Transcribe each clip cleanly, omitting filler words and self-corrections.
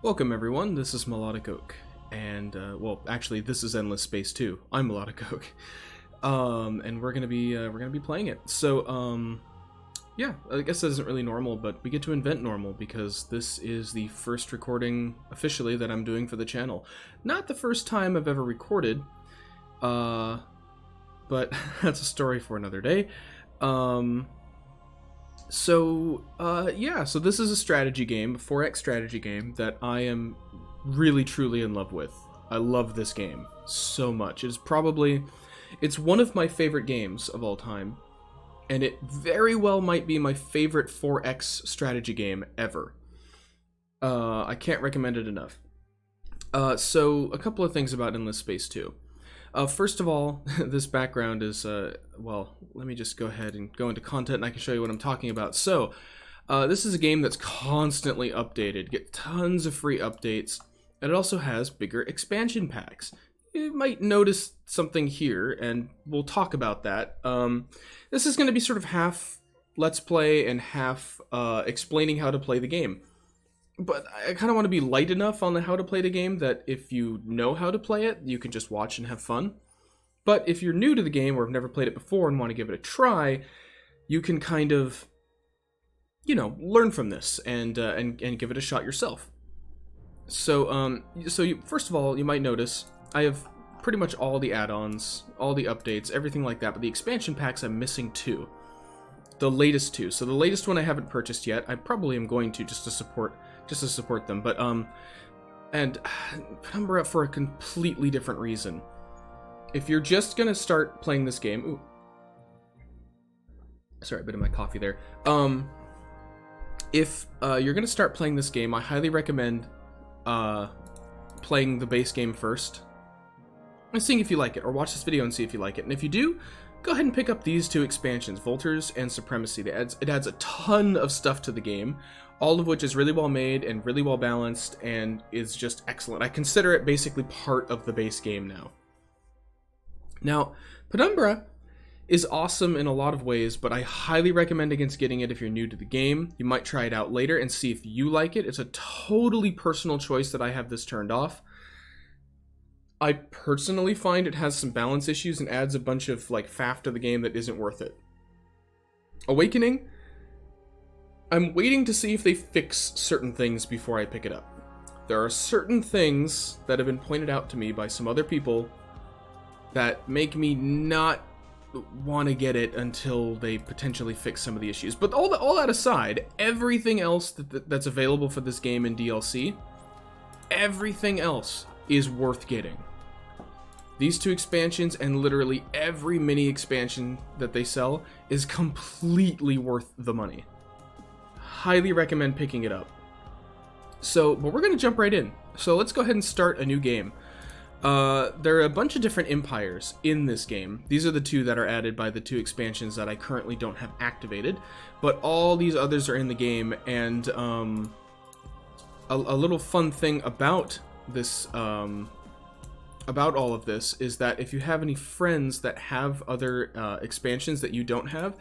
Welcome everyone, this is Melodic Oak, and well, actually, this is Endless Space 2. I'm Melodic Oak, and we're gonna be playing it. So, yeah, I guess that isn't really normal, but we get to invent normal because this is the first recording officially that I'm doing for the channel. Not the first time I've ever recorded, but that's a story for another day. Yeah, so this is a strategy game, a 4X strategy game that I am really truly in love with. I love this game so much. It's one of my favorite games of all time, and it very well might be my favorite 4X strategy game ever. I can't recommend it enough. So a couple of things about Endless Space 2. First of all, this background is, well, let me just go ahead and go into content and I can show you what I'm talking about. So, this is a game that's constantly updated, get tons of free updates, and it also has bigger expansion packs. You might notice something here, and we'll talk about that. This is going to be sort of half Let's Play and half explaining how to play the game. But I kind of want to be light enough on the how to play the game that if you know how to play it, you can just watch and have fun. But if you're new to the game or have never played it before and want to give it a try, you can kind of, you know, learn from this and give it a shot yourself. So, first of all, you might notice I have pretty much all the add-ons, all the updates, everything like that. But the expansion packs, I'm missing two. The latest two. So the latest one I haven't purchased yet. I probably am going to just to support them. But and Penumbra for a completely different reason. If you're just gonna start playing this game, ooh, sorry, a bit of my coffee there. If you're gonna start playing this game, I highly recommend playing the base game first and seeing if you like it, or watch this video and see if you like it. And if you do, go ahead and pick up these two expansions, Vultures and Supremacy. It adds a ton of stuff to the game, all of which is really well made and really well balanced and is just excellent. I consider it basically part of the base game now. Now, Penumbra is awesome in a lot of ways, but I highly recommend against getting it if you're new to the game. You might try it out later and see if you like it. It's a totally personal choice that I have this turned off. I personally find it has some balance issues and adds a bunch of like faff to the game that isn't worth it. Awakening, I'm waiting to see if they fix certain things before I pick it up. There are certain things that have been pointed out to me by some other people that make me not want to get it until they potentially fix some of the issues. But all that aside, everything else that's available for this game in DLC, everything else is worth getting. These two expansions and literally every mini expansion that they sell is completely worth the money. Highly recommend picking it up. So, but we're going to jump right in. So let's go ahead and start a new game. There are a bunch of different empires in this game. These are the two that are added by the two expansions that I currently don't have activated, but all these others are in the game. And a little fun thing about this, about all of this, is that if you have any friends that have other expansions that you don't have,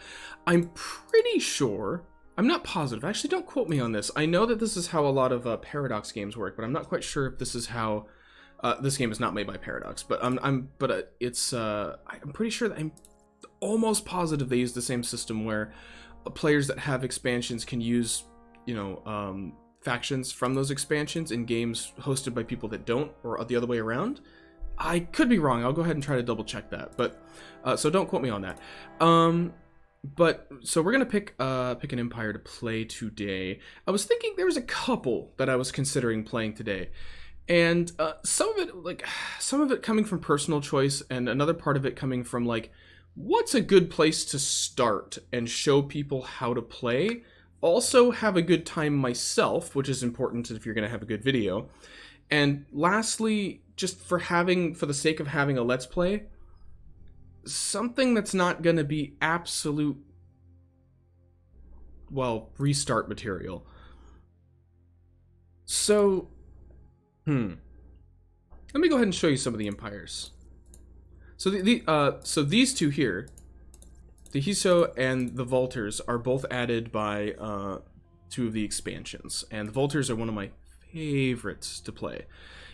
I'm pretty sure, I'm not positive, actually don't quote me on this. I know that this is how a lot of Paradox games work, but I'm not quite sure if this is how. This game is not made by Paradox, but I'm pretty sure that I'm almost positive they use the same system where players that have expansions can use, you know, factions from those expansions in games hosted by people that don't, or the other way around. I could be wrong. I'll go ahead and try to double check that, but so don't quote me on that. But so we're gonna pick an empire to play today. I was thinking there was a couple that I was considering playing today. And some of it coming from personal choice, and another part of it coming from like, what's a good place to start and show people how to play. Also have a good time myself, which is important if you're going to have a good video. And lastly, just for the sake of having a Let's Play, something that's not going to be absolute, well, restart material. So let me go ahead and show you some of the empires. So so these two here, the Hiso and the Vultures, are both added by two of the expansions, and the Vultures are one of my favorites to play.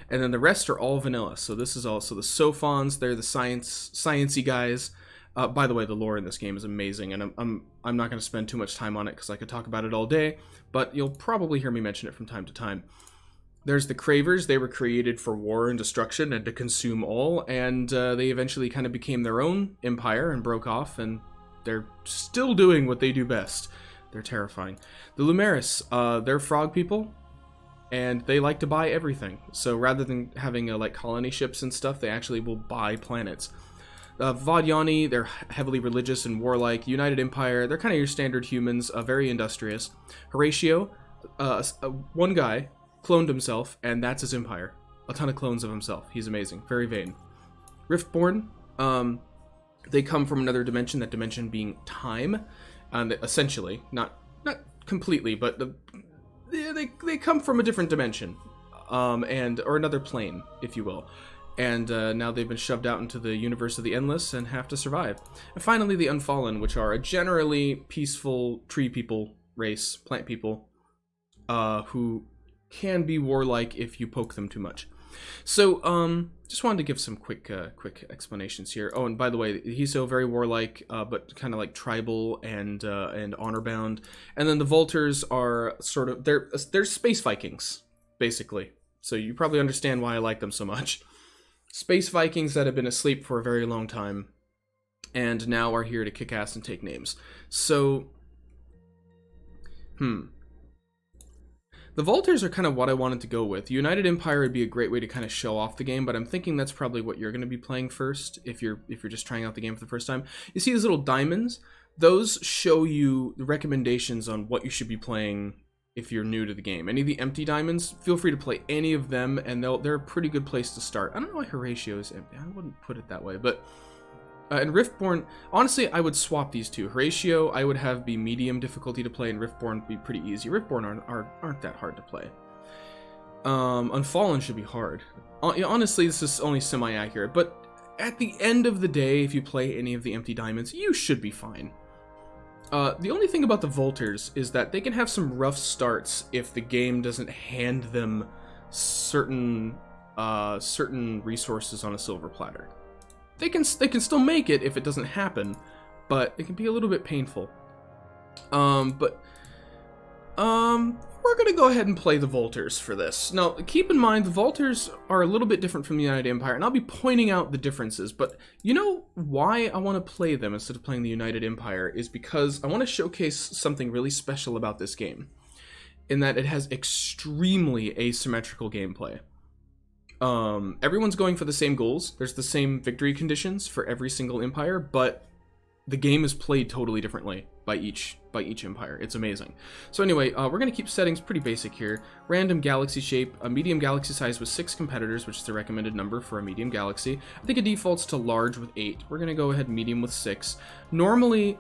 And then the rest are all vanilla. So this is also the Sophons. They're the sciencey guys. By the way, the lore in this game is amazing, and I'm not going to spend too much time on it because I could talk about it all day, but you'll probably hear me mention it from time to time. There's the Cravers. They were created for war and destruction and to consume all, and they eventually kind of became their own empire and broke off, and they're still doing what they do best. They're terrifying. The Lumeris, they're frog people, and they like to buy everything. So rather than having like colony ships and stuff, they actually will buy planets. Vadyani, they're heavily religious and warlike. United Empire, they're kind of your standard humans, very industrious. Horatio, one guy cloned himself, and that's his empire. A ton of clones of himself. He's amazing. Very vain. Riftborn, they come from another dimension, that dimension being time. Essentially, not completely, but they come from a different dimension, or another plane, if you will. And now they've been shoved out into the universe of the Endless and have to survive. And finally, the Unfallen, which are a generally peaceful tree people race, plant people, who can be warlike if you poke them too much. So, just wanted to give some quick explanations here. Oh, and by the way, he's so very warlike, but kind of like tribal and honor bound. And then the Vultures are sort of they're space Vikings, basically. So you probably understand why I like them so much. Space Vikings that have been asleep for a very long time, and now are here to kick ass and take names. So, the Vultures are kind of what I wanted to go with. United Empire would be a great way to kind of show off the game, but I'm thinking that's probably what you're going to be playing first if you're just trying out the game for the first time. You see these little diamonds? Those show you the recommendations on what you should be playing if you're new to the game. Any of the empty diamonds, feel free to play any of them, and they're a pretty good place to start. I don't know why Horatio is empty. I wouldn't put it that way, but... and Riftborn, honestly, I would swap these two. Horatio, I would have be medium difficulty to play, and Riftborn be pretty easy. Riftborn aren't that hard to play. Unfallen should be hard. Honestly, this is only semi-accurate, but at the end of the day, if you play any of the empty diamonds, you should be fine. The only thing about the Vultures is that they can have some rough starts if the game doesn't hand them certain resources on a silver platter. They can still make it if it doesn't happen, but it can be a little bit painful. We're gonna go ahead and play the Vultures for this. Now, keep in mind, the Vultures are a little bit different from the United Empire, and I'll be pointing out the differences, but you know why I want to play them instead of playing the United Empire is because I want to showcase something really special about this game, in that it has extremely asymmetrical gameplay. Everyone's going for the same goals. There's the same victory conditions for every single empire, but the game is played totally differently by each empire. It's amazing. So anyway, we're going to keep settings pretty basic here. Random galaxy shape, a medium galaxy size with 6 competitors, which is the recommended number for a medium galaxy. I think it defaults to large with 8. We're going to go ahead medium with 6. Normally,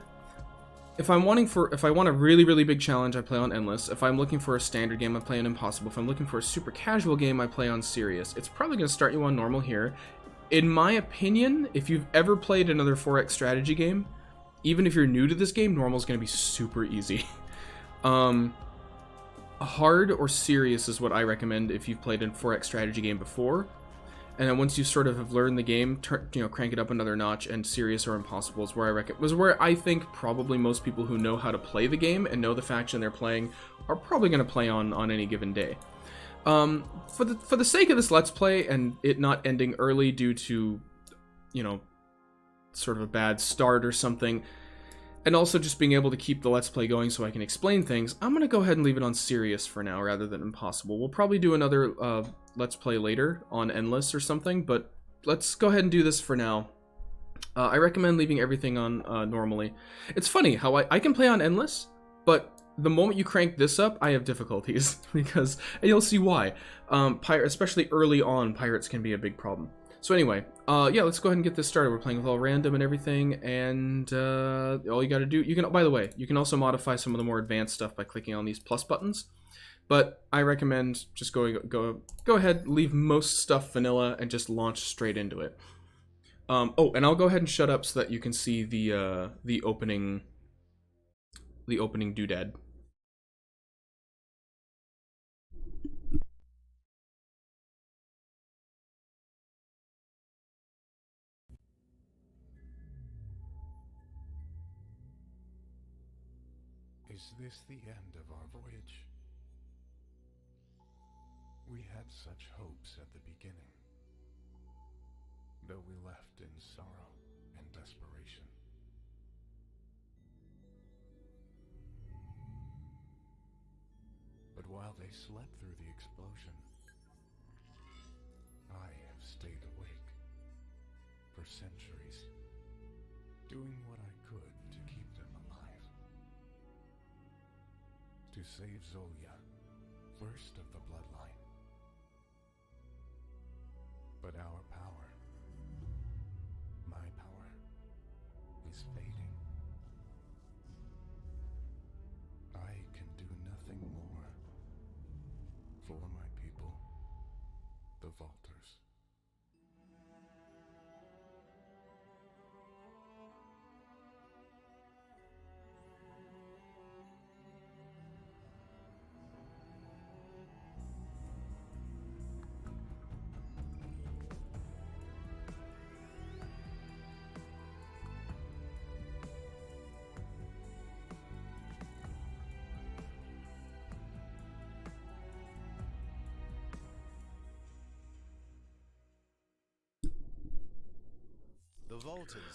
if I want a really, really big challenge, I play on Endless. If I'm looking for a standard game, I play on Impossible. If I'm looking for a super casual game, I play on Serious. It's probably going to start you on normal here. In my opinion, if you've ever played another 4X strategy game, even if you're new to this game, normal is going to be super easy. Hard or Serious is what I recommend if you've played a 4X strategy game before. And then once you sort of have learned the game, crank it up another notch, and Serious or Impossible is where I think probably most people who know how to play the game and know the faction they're playing are probably going to play on any given day. For the sake of this Let's Play and it not ending early due to, sort of a bad start or something, and also just being able to keep the Let's Play going so I can explain things, I'm going to go ahead and leave it on Serious for now rather than Impossible. We'll probably do another Let's Play later on Endless or something, but let's go ahead and do this for now. I recommend leaving everything on normally. It's funny how I can play on Endless, but the moment you crank this up, I have difficulties, and you'll see why. Especially early on, pirates can be a big problem. So anyway, yeah, let's go ahead and get this started. We're playing with all random and everything, and all you gotta do, by the way, you can also modify some of the more advanced stuff by clicking on these plus buttons, but I recommend just go ahead, leave most stuff vanilla, and just launch straight into it. Oh, and I'll go ahead and shut up so that you can see the opening doodad. Is this the end of our voyage? We had such hopes at the beginning, though we left in sorrow and desperation. But while they slept through the explosion, I have stayed awake for centuries, doing what I could to keep them alive. To save Zolia, first of the bloodline. But our power, my power, is fading. I can do nothing more for my people, the Vaulters.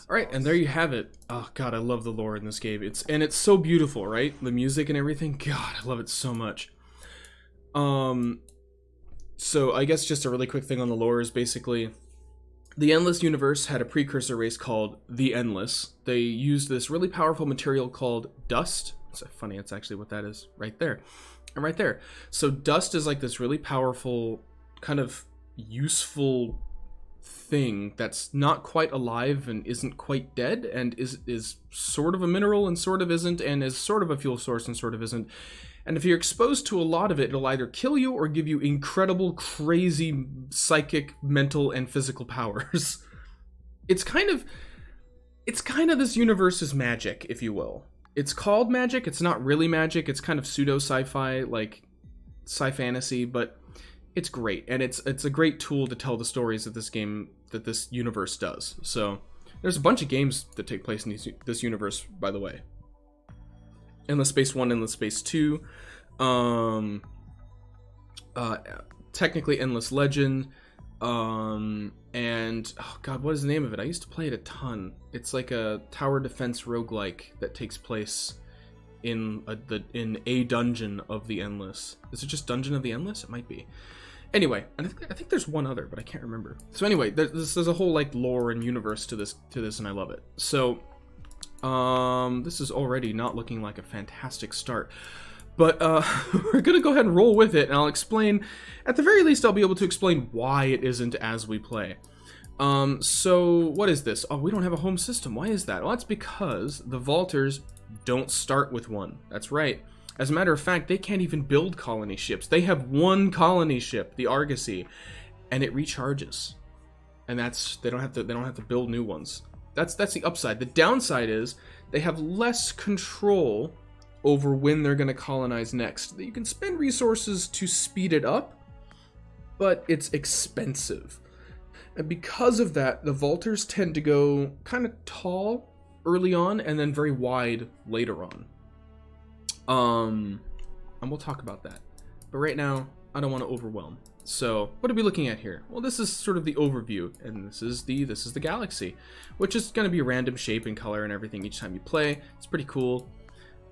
All right, and there you have it. Oh god, I love the lore in this game. It's so beautiful, right? The music and everything. God, I love it so much. So I guess just a really quick thing on the lore is basically the Endless universe had a precursor race called the Endless. They used this really powerful material called dust. It's funny, it's actually what that is right there. And right there. So dust is like this really powerful, kind of useful thing that's not quite alive and isn't quite dead and is sort of a mineral and sort of isn't, and is sort of a fuel source and sort of isn't. And if you're exposed to a lot of it, it'll either kill you or give you incredible, crazy psychic, mental, and physical powers. It's kind of this universe's magic, if you will. It's called magic. It's not really magic. It's kind of pseudo sci-fi, like sci-fantasy, but it's great, and it's a great tool to tell the stories that this universe does. So there's a bunch of games that take place in this universe, by the way. Endless Space 1, Endless Space 2, technically Endless Legend, and oh god, what is the name of it? I used to play it a ton. It's like a tower defense roguelike that takes place in a dungeon of the Endless. Is it just Dungeon of the Endless? It might be. Anyway, I think there's one other, but I can't remember. So anyway, there's a whole like lore and universe to this, and I love it. So, this is already not looking like a fantastic start, but we're gonna go ahead and roll with it, and I'll explain. At the very least, I'll be able to explain why it isn't as we play. So what is this? Oh, we don't have a home system. Why is that? Well, that's because the Vaulters don't start with one. That's right. As a matter of fact, they can't even build colony ships. They have one colony ship, the Argosy, and it recharges. And they don't have to build new ones. That's the upside. The downside is they have less control over when they're going to colonize next. You can spend resources to speed it up, but it's expensive. And because of that, the Vaulters tend to go kind of tall early on and then very wide later on. And we'll talk about that. But right now, I don't want to overwhelm. So, what are we looking at here? Well, this is sort of the overview, and this is the galaxy, which is going to be a random shape and color and everything each time you play. It's pretty cool.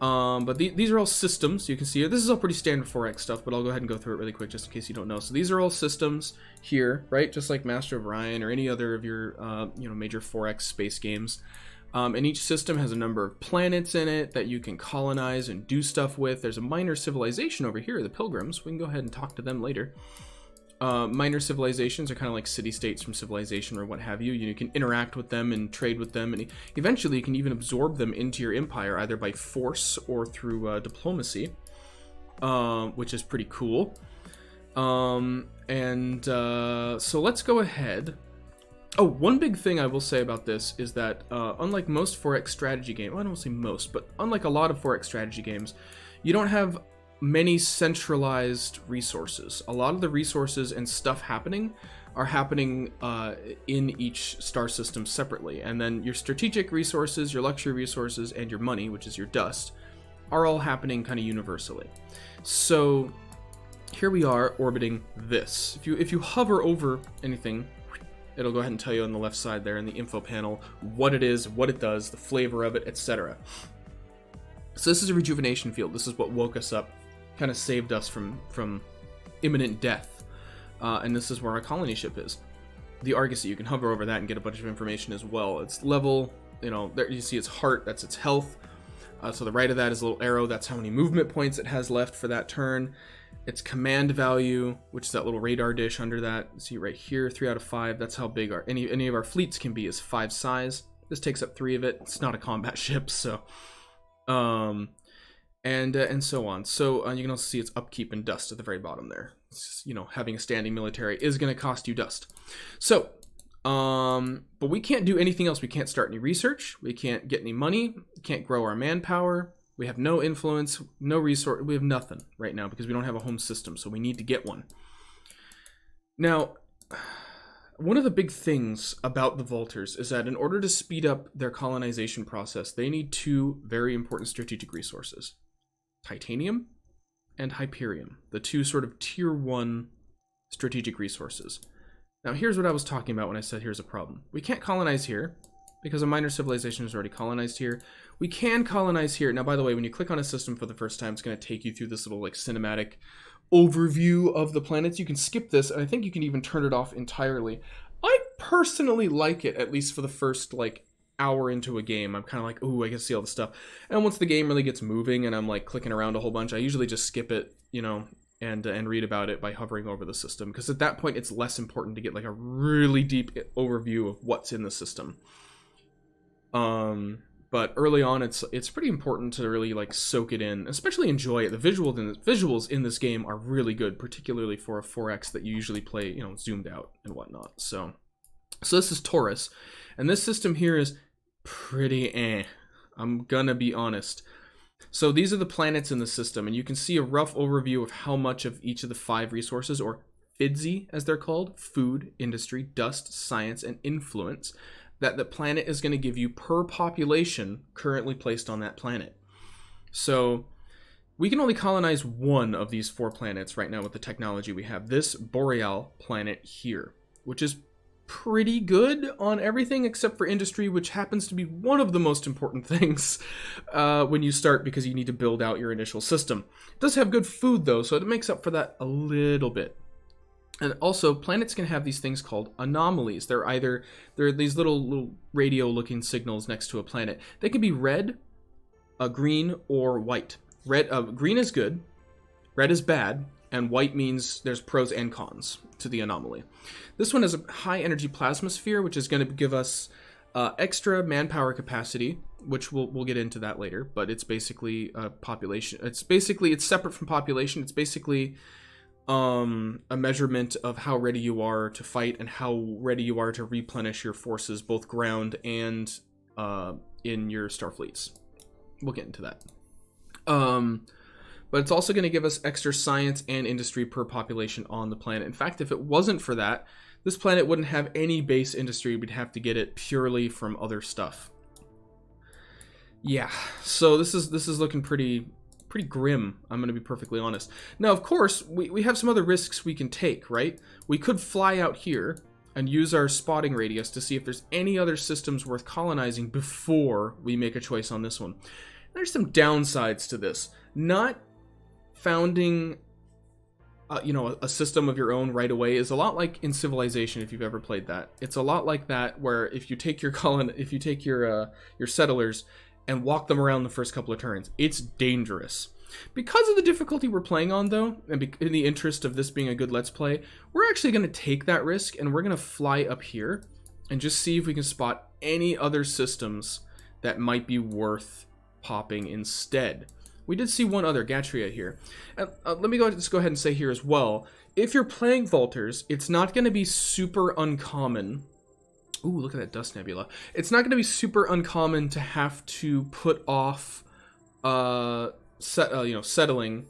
But these are all systems. You can see this is all pretty standard 4X stuff, but I'll go ahead and go through it really quick just in case you don't know. So these are all systems here, right? Just like Master of Orion or any other of your major 4X space games. And each system has a number of planets in it that you can colonize and do stuff with. There's a minor civilization over here, the Pilgrims. We can go ahead and talk to them later. Minor civilizations are kind of like city-states from Civilization or what have you. You can interact with them and trade with them, and eventually you can even absorb them into your empire, either by force or through diplomacy, which is pretty cool. So let's go ahead. Oh, one big thing I will say about this is that unlike most 4X strategy games, well, I don't say most, but unlike a lot of 4X strategy games, you don't have many centralized resources. A lot of the resources and stuff are happening in each star system separately. And then your strategic resources, your luxury resources, and your money, which is your dust, are all happening kind of universally. So here we are orbiting this. If you hover over anything, it'll go ahead and tell you on the left side there in the info panel what it is, what it does, the flavor of it, etc. So this is a rejuvenation field. This is what woke us up, kind of saved us from imminent death. And this is where our colony ship is. The Argosy, you can hover over that and get a bunch of information as well. Its level, there you see its heart, that's its health. So the right of that is a little arrow, that's how many movement points it has left for that turn. Its command value, which is that little radar dish under that. See right here, 3 out of 5. That's how big any of our fleets can be, is 5 size. This takes up 3 of it. It's not a combat ship, so and so on. So you can also see its upkeep and dust at the very bottom there. Having a standing military is going to cost you dust. So, but we can't do anything else. We can't start any research. We can't get any money. We can't grow our manpower. We have no influence, no resource. We have nothing right now because we don't have a home system. So we need to get one. Now, one of the big things about the Vultures is that in order to speed up their colonization process, they need 2 very important strategic resources: titanium and Hyperium, the 2 sort of tier 1 strategic resources. Now, here's what I was talking about when I said here's a problem. We can't colonize here because a minor civilization is already colonized here. We can colonize here. Now, by the way, when you click on a system for the first time, it's going to take you through this little cinematic overview of the planets. You can skip this, and I think you can even turn it off entirely. I personally like it, at least for the first hour into a game. I'm kind of like, ooh, I can see all the stuff. And once the game really gets moving and I'm clicking around a whole bunch, I usually just skip it, and read about it by hovering over the system, because at that point it's less important to get a really deep overview of what's in the system. But early on, it's pretty important to really soak it in, especially enjoy it. The visuals in this game are really good, particularly for a 4X that you usually play, zoomed out and whatnot. So this is Taurus, and this system here is pretty I'm gonna be honest. So these are the planets in the system, and you can see a rough overview of how much of each of the 5 resources, or FIDSI as they're called, food, industry, dust, science, and influence, that the planet is going to give you per population currently placed on that planet. So we can only colonize 1 of these 4 planets right now with the technology we have. This Boreal planet here, which is pretty good on everything except for industry, which happens to be one of the most important things when you start, because you need to build out your initial system. It does have good food though, so it makes up for that a little bit. And also, planets can have these things called anomalies. They're these little radio looking signals next to a planet. They can be red, green, or white. Green is good, red is bad, and white means there's pros and cons to the anomaly. This one has a high energy plasma sphere, which is going to give us extra manpower capacity, which we'll get into that later. But it's basically population. It's separate from population. It's basically a measurement of how ready you are to fight and how ready you are to replenish your forces, both ground and in your starfleets. We'll get into that. But it's also going to give us extra science and industry per population on the planet. In fact, if it wasn't for that, this planet wouldn't have any base industry. We'd have to get it purely from other stuff. Yeah, so this is looking pretty grim, I'm going to be perfectly honest. Now, of course, we have some other risks we can take, right? We could fly out here and use our spotting radius to see if there's any other systems worth colonizing before we make a choice on this one. There's some downsides to this. Not founding a system of your own right away is a lot like in Civilization, if you've ever played that. It's a lot like that, where if you take your settlers and walk them around the first couple of turns, it's dangerous. Because of the difficulty we're playing on, though, and in the interest of this being a good Let's Play, we're actually going to take that risk, and we're going to fly up here and just see if we can spot any other systems that might be worth popping instead. We did see one other, Gatria, here. And let me just go ahead and say here as well, if you're playing Vultures, it's not going to be super uncommon. Ooh, look at that dust nebula. It's not going to be super uncommon to have to put off settling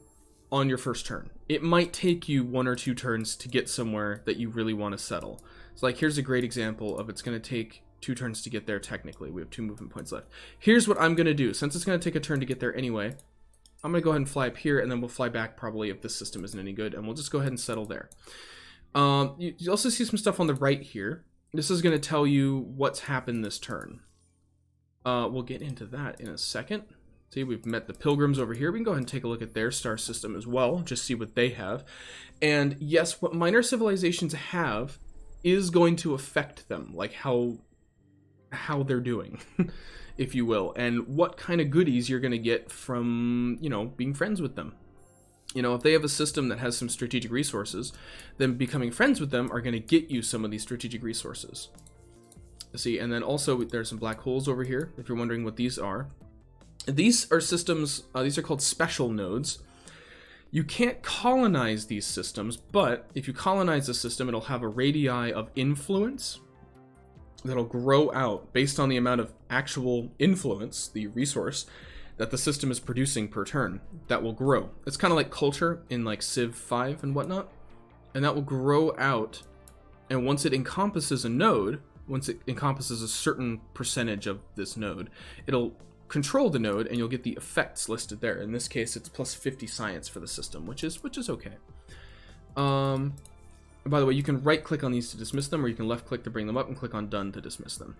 on your first turn. It might take you 1 or 2 turns to get somewhere that you really want to settle. So here's a great example of it's going to take 2 turns to get there technically. We have 2 movement points left. Here's what I'm going to do. Since it's going to take a turn to get there anyway, I'm going to go ahead and fly up here, and then we'll fly back probably if this system isn't any good, and we'll just go ahead and settle there. You also see some stuff on the right here. This is going to tell you what's happened this turn. We'll get into that in a second. See, we've met the Pilgrims over here. We can go ahead and take a look at their star system as well, just see what they have. And yes, what minor civilizations have is going to affect them, like how they're doing, if you will, and what kind of goodies you're going to get from, you know, being friends with them. You know, if they have a system that has some strategic resources, then becoming friends with them are going to get you some of these strategic resources. See, and then also there's some black holes over here, if you're wondering what these are. These are systems, these are called special nodes. You can't colonize these systems, but if you colonize a system, it'll have a radii of influence that'll grow out based on the amount of actual influence, the resource, that the system is producing per turn. That will grow. It's kind of like culture in like Civ 5 and whatnot. And that will grow out, and once it encompasses a node, once it encompasses a certain percentage of this node, it'll control the node, and you'll get the effects listed there. In this case, it's plus 50 science for the system, which is okay. By the way, you can right click on these to dismiss them, or you can left click to bring them up and click on done to dismiss them.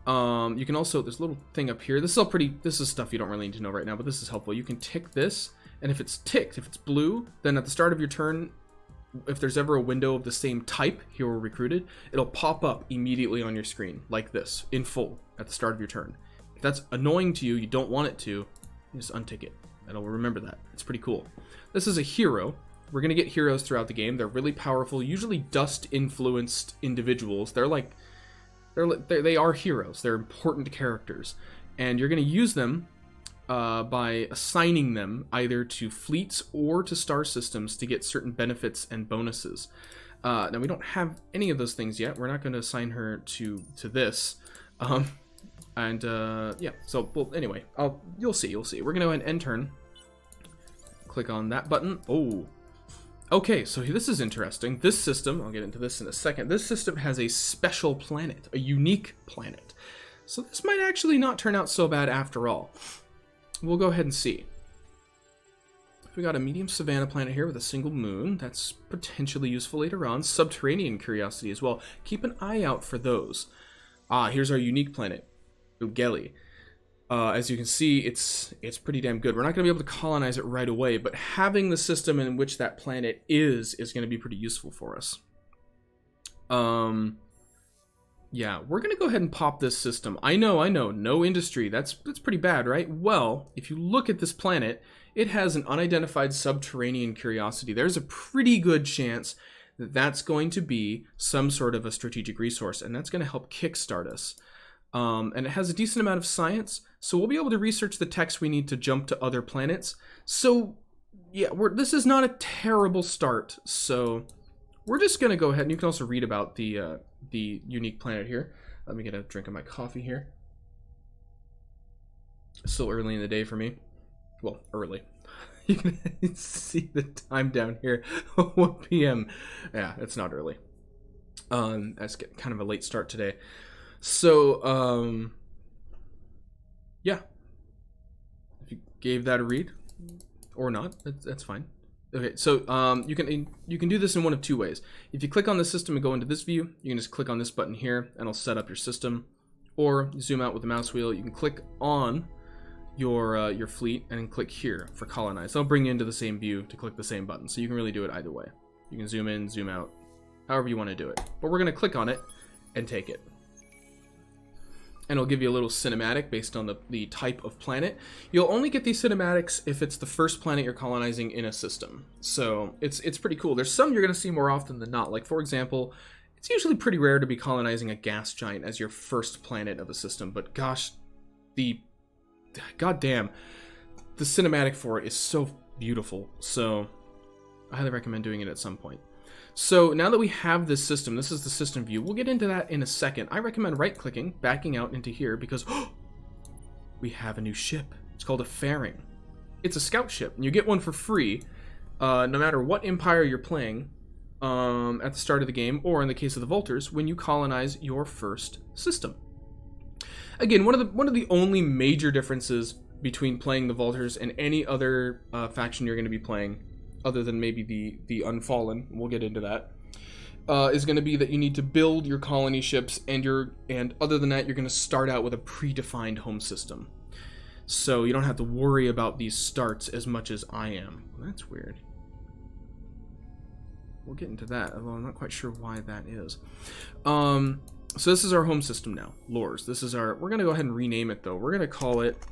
You can also, there's a little thing up here. This is stuff you don't really need to know right now, but this is helpful. You can tick this, and if it's ticked, if it's blue, then at the start of your turn, if there's ever a window of the same type, hero recruited, it'll pop up immediately on your screen, like this, in full, at the start of your turn. If that's annoying to you, you don't want it to, you just untick it. It'll remember that. It's pretty cool. This is a hero. We're going to get heroes throughout the game. They're really powerful, usually dust-influenced individuals. They are heroes. They're important characters. And you're going to use them by assigning them either to fleets or to star systems to get certain benefits and bonuses. Now, we don't have any of those things yet. We're not going to assign her to this. Yeah, so, well, anyway, you'll see. We're going to go ahead and end turn. Click on that button. Oh. Okay, so this is interesting. This system, I'll get into this in a second, this system has a special planet, a unique planet. So this might actually not turn out so bad after all. We'll go ahead and see. We got a medium savanna planet here with a single moon. That's potentially useful later on. Subterranean curiosity as well. Keep an eye out for those. Here's our unique planet, Ugeli. As you can see, it's pretty damn good. We're not going to be able to colonize it right away, but having the system in which that planet is going to be pretty useful for us. Yeah, we're going to go ahead and pop this system. I know, no industry. That's pretty bad, right? Well, if you look at this planet, it has an unidentified subterranean curiosity. There's a pretty good chance that that's going to be some sort of a strategic resource, and that's going to help kickstart us. And it has a decent amount of science, so we'll be able to research the text we need to jump to other planets. So, yeah, this is not a terrible start, so we're just going to go ahead, and you can also read about the unique planet here. Let me get a drink of my coffee here. It's still early in the day for me. Well, early. You can see the time down here, 1 p.m. Yeah, it's not early. That's kind of a late start today. So, yeah. If you gave that a read, or not, that's fine. Okay, so you can do this in one of two ways. If you click on the system and go into this view, you can just click on this button here, and it'll set up your system. Or you zoom out with the mouse wheel. You can click on your fleet and then click here for colonize. That'll bring you into the same view to click the same button. So you can really do it either way. You can zoom in, zoom out, however you want to do it. But we're going to click on it and take it. And it'll give you a little cinematic based on the type of planet. You'll only get these cinematics if it's the first planet you're colonizing in a system. So it's pretty cool. There's some you're going to see more often than not. Like, for example, it's usually pretty rare to be colonizing a gas giant as your first planet of a system. But gosh, goddamn, the cinematic for it is so beautiful. So I highly recommend doing it at some point. So now that we have this system, this is the system view. We'll get into that in a second. I recommend right-clicking, backing out into here, because we have a new ship. It's called a fairing. It's a scout ship, and you get one for free, no matter what empire you're playing at the start of the game, or in the case of the Vultures, when you colonize your first system. Again, one of the only major differences between playing the Vaulters and any other faction you're going to be playing, other than maybe the Unfallen. We'll get into that. Is going to be that you need to build your colony ships, and other than that, you're going to start out with a predefined home system. So you don't have to worry about these starts as much as I am. Well, that's weird. We'll get into that, although I'm not quite sure why that is. So this is our home system now, Lores. This is our. We're going to go ahead and rename it though. We're going to call it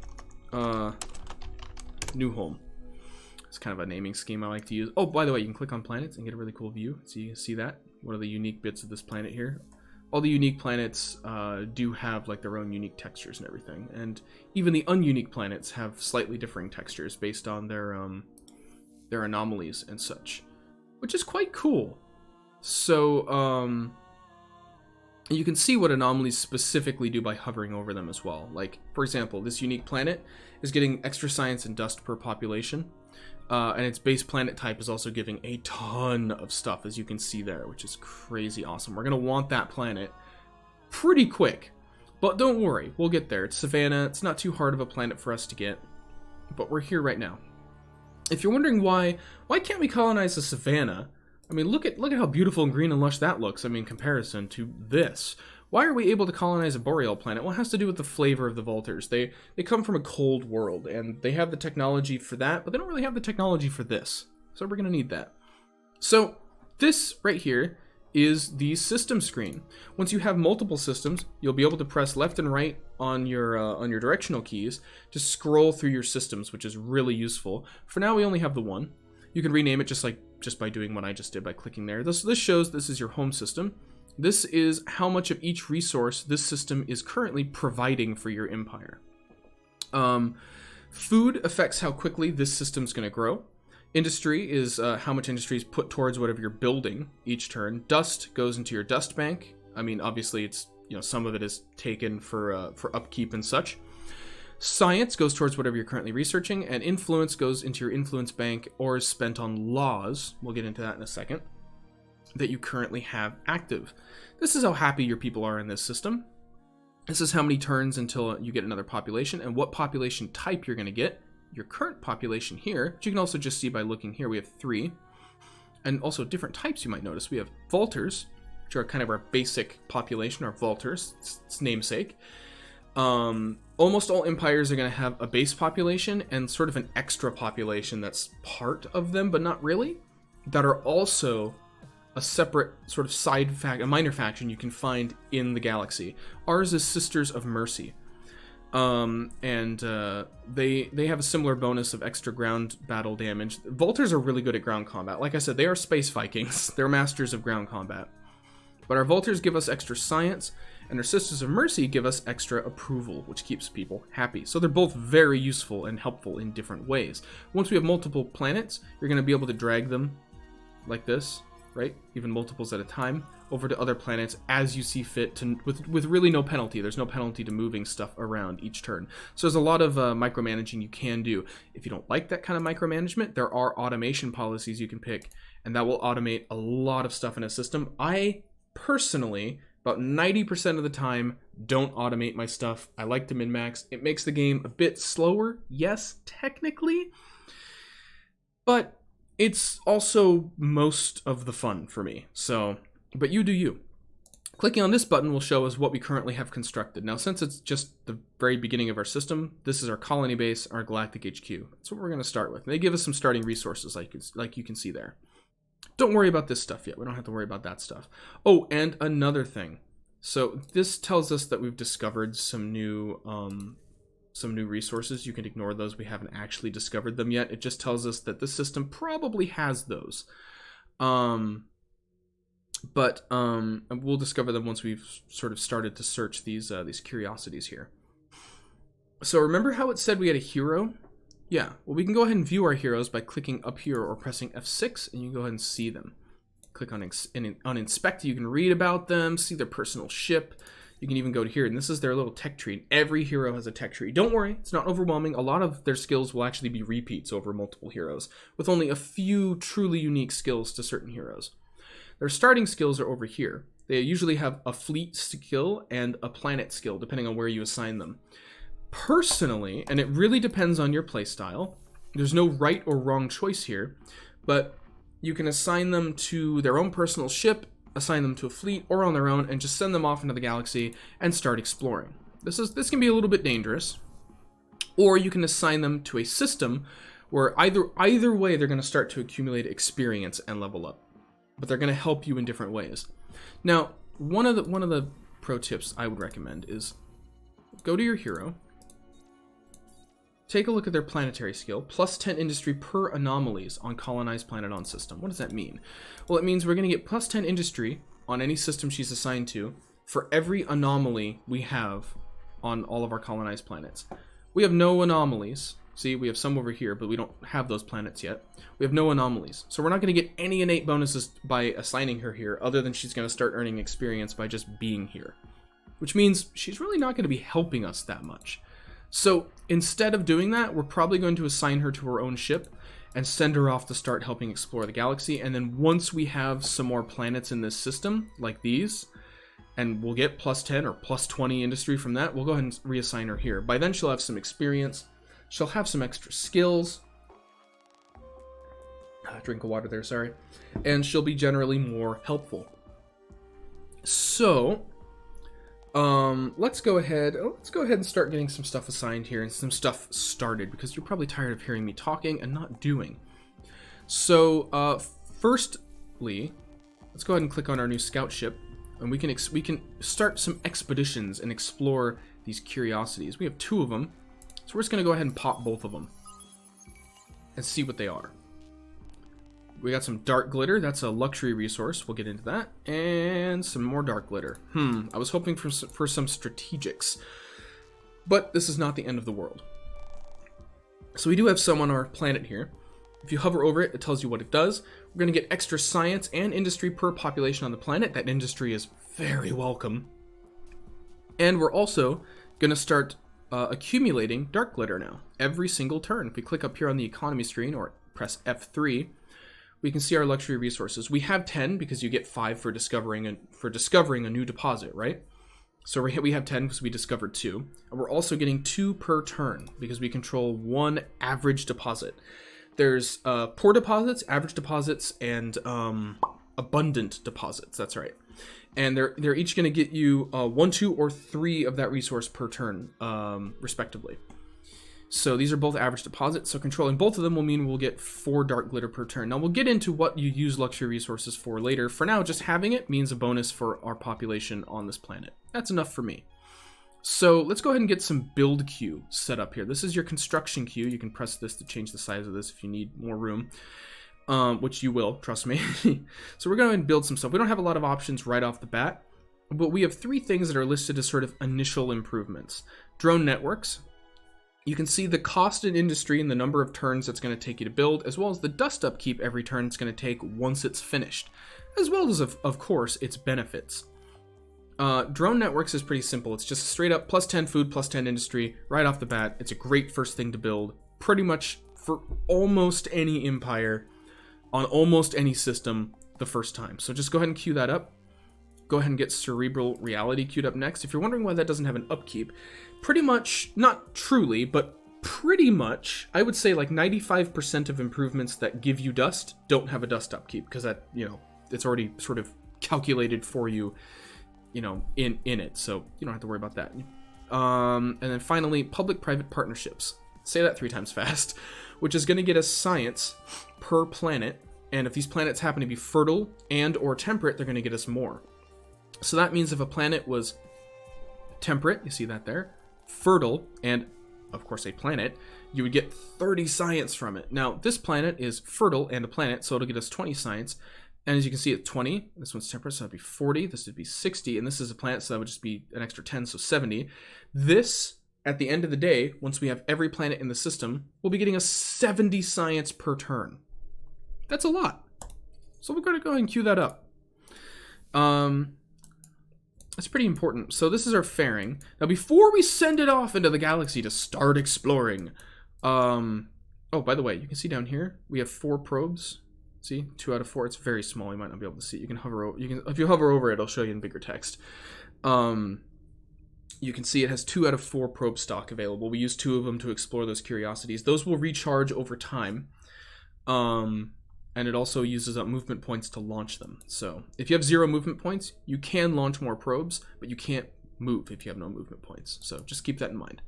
New Home. It's kind of a naming scheme I like to use. Oh, by the way, you can click on planets and get a really cool view. So you can see that. What are the unique bits of this planet here? All the unique planets do have like their own unique textures and everything. And even the ununique planets have slightly differing textures based on their anomalies and such, which is quite cool. So you can see what anomalies specifically do by hovering over them as well. Like, for example, this unique planet is getting extra science and dust per population. And its base planet type is also giving a ton of stuff, as you can see there, which is crazy awesome. We're going to want that planet pretty quick. But don't worry, we'll get there. It's Savannah. It's not too hard of a planet for us to get. But we're here right now. If you're wondering why can't we colonize the Savannah? I mean, look at how beautiful and green and lush that looks, I mean, in comparison to this. Why are we able to colonize a boreal planet? Well, it has to do with the flavor of the Vaulters. They come from a cold world, and they have the technology for that, but they don't really have the technology for this. So we're going to need that. So this right here is the system screen. Once you have multiple systems, you'll be able to press left and right on your directional keys to scroll through your systems, which is really useful. For now, we only have the one. You can rename it just by doing what I just did by clicking there. This shows this is your home system. This is how much of each resource this system is currently providing for your empire. Food affects how quickly this system's going to grow. Industry is how much industry is put towards whatever you're building each turn. Dust goes into your dust bank. I mean, obviously, it's some of it is taken for upkeep and such. Science goes towards whatever you're currently researching, and influence goes into your influence bank or is spent on laws. We'll get into that in a second. That you currently have active. This is how happy your people are in this system. This is how many turns until you get another population and what population type you're going to get. Your current population here, which you can also just see by looking here, we have 3. And also different types you might notice. We have Vaulters, which are kind of our basic population, our Vaulters, its namesake. Almost all empires are going to have a base population and sort of an extra population that's part of them, but not really, that are also a separate sort of a minor faction you can find in the galaxy. Ours is Sisters of Mercy. They have a similar bonus of extra ground battle damage. Vaulters are really good at ground combat. Like I said, they are space Vikings. They're masters of ground combat. But our Vaulters give us extra science, and our Sisters of Mercy give us extra approval, which keeps people happy. So they're both very useful and helpful in different ways. Once we have multiple planets, you're going to be able to drag them like this, right? Even multiples at a time, over to other planets as you see fit, with really no penalty. There's no penalty to moving stuff around each turn. So there's a lot of micromanaging you can do. If you don't like that kind of micromanagement, there are automation policies you can pick, and that will automate a lot of stuff in a system. I personally, about 90% of the time, don't automate my stuff. I like to min-max. It makes the game a bit slower, yes, technically, but it's also most of the fun for me. So, but you do you. Clicking on this button will show us what we currently have constructed. Now, since it's just the very beginning of our system, this is our colony base, our galactic HQ. That's what we're going to start with. And they give us some starting resources, like you can see there. Don't worry about this stuff yet. We don't have to worry about that stuff. Oh, and another thing. So this tells us that we've discovered some new resources. You can ignore those. We haven't actually discovered them yet. It just tells us that the system probably has those. But we'll discover them once we've sort of started to search these curiosities here. So remember how it said we had a hero? Yeah, well, we can go ahead and view our heroes by clicking up here or pressing F6, and you can go ahead and see them. Click on Inspect. You can read about them, see their personal ship. You can even go to here, and this is their little tech tree. Every hero has a tech tree. Don't worry, it's not overwhelming. A lot of their skills will actually be repeats over multiple heroes, with only a few truly unique skills to certain heroes. Their starting skills are over here. They usually have a fleet skill and a planet skill, depending on where you assign them. Personally, and it really depends on your playstyle, there's no right or wrong choice here, but you can assign them to their own personal ship, assign them to a fleet, or on their own, and just send them off into the galaxy and start exploring. This can be a little bit dangerous. Or you can assign them to a system where either way they're going to start to accumulate experience and level up, but they're going to help you in different ways. Now, one of the pro tips I would recommend is go to your hero, take a look at their planetary skill, plus 10 industry per anomalies on colonized planet on system. What does that mean? Well, it means we're going to get plus 10 industry on any system she's assigned to for every anomaly we have on all of our colonized planets. We have no anomalies. See, we have some over here, but we don't have those planets yet. We have no anomalies. So we're not going to get any innate bonuses by assigning her here, other than she's going to start earning experience by just being here. Which means she's really not going to be helping us that much. So instead of doing that, we're probably going to assign her to her own ship and send her off to start helping explore the galaxy. And then once we have some more planets in this system, like these, and we'll get plus 10 or plus 20 industry from that, we'll go ahead and reassign her here. By then she'll have some experience, she'll have some extra skills. Drink of water there, sorry. And she'll be generally more helpful. So let's go ahead and start getting some stuff assigned here and some stuff started, because you're probably tired of hearing me talking and not doing. So firstly, let's go ahead and click on our new scout ship, and we can start some expeditions and explore these curiosities. We have 2 of them, so we're just going to go ahead and pop both of them and see what they are. We got some dark glitter. That's a luxury resource. We'll get into that. And some more dark glitter. I was hoping for some strategics. But this is not the end of the world. So we do have some on our planet here. If you hover over it, it tells you what it does. We're going to get extra science and industry per population on the planet. That industry is very welcome. And we're also going to start accumulating dark glitter now. Every single turn. If we click up here on the economy screen or press F3... we can see our luxury resources. We have 10 because you get 5 for discovering a new deposit, right? So we have 10 because we discovered 2. And we're also getting 2 per turn because we control 1 average deposit. There's poor deposits, average deposits, and abundant deposits. That's right. And they're each going to get you 1, 2, or 3 of that resource per turn, respectively. So these are both average deposits, so controlling both of them will mean we'll get 4 dark glitter per turn. Now we'll get into what you use luxury resources for later. For now, just having it means a bonus for our population on this planet. That's enough for me. So let's go ahead and get some build queue set up here. This is your construction queue. You can press this to change the size of this if you need more room, which you will, trust me. So we're going to build some stuff. We don't have a lot of options right off the bat, but we have 3 things that are listed as sort of initial improvements. Drone networks. You can see the cost in industry and the number of turns it's going to take you to build, as well as the dust upkeep every turn it's going to take once it's finished, as well as, of course, its benefits. Drone networks is pretty simple. It's just straight up plus 10 food, plus 10 industry, right off the bat. It's a great first thing to build, pretty much for almost any empire, on almost any system, the first time. So just go ahead and queue that up. Go ahead and get Cerebral Reality queued up next. If you're wondering why that doesn't have an upkeep, pretty much, not truly, but pretty much, I would say like 95% of improvements that give you dust don't have a dust upkeep, because that, it's already sort of calculated for you, in it, so you don't have to worry about that. And then finally, public-private partnerships. Say that 3 times fast, which is going to get us science per planet, and if these planets happen to be fertile and or temperate, they're going to get us more. So that means if a planet was temperate, you see that there, fertile, and of course a planet, you would get 30 science from it. Now, this planet is fertile and a planet, so it'll get us 20 science. And as you can see, at 20, this one's temperate, so that'd be 40, this would be 60, and this is a planet, so that would just be an extra 10, so 70. This, at the end of the day, once we have every planet in the system, we'll be getting us 70 science per turn. That's a lot. So we're going to go ahead and queue that up. That's pretty important. So this is our fairing. Now, before we send it off into the galaxy to start exploring, oh, by the way, you can see down here, we have 4 probes. See, 2 out of 4. It's very small. You might not be able to see. You can hover over. If you hover over it, it'll show you in bigger text. You can see it has 2 out of 4 probe stock available. We use 2 of them to explore those curiosities. Those will recharge over time. And it also uses up movement points to launch them. So if you have 0 movement points, you can launch more probes, but you can't move if you have no movement points. So just keep that in mind.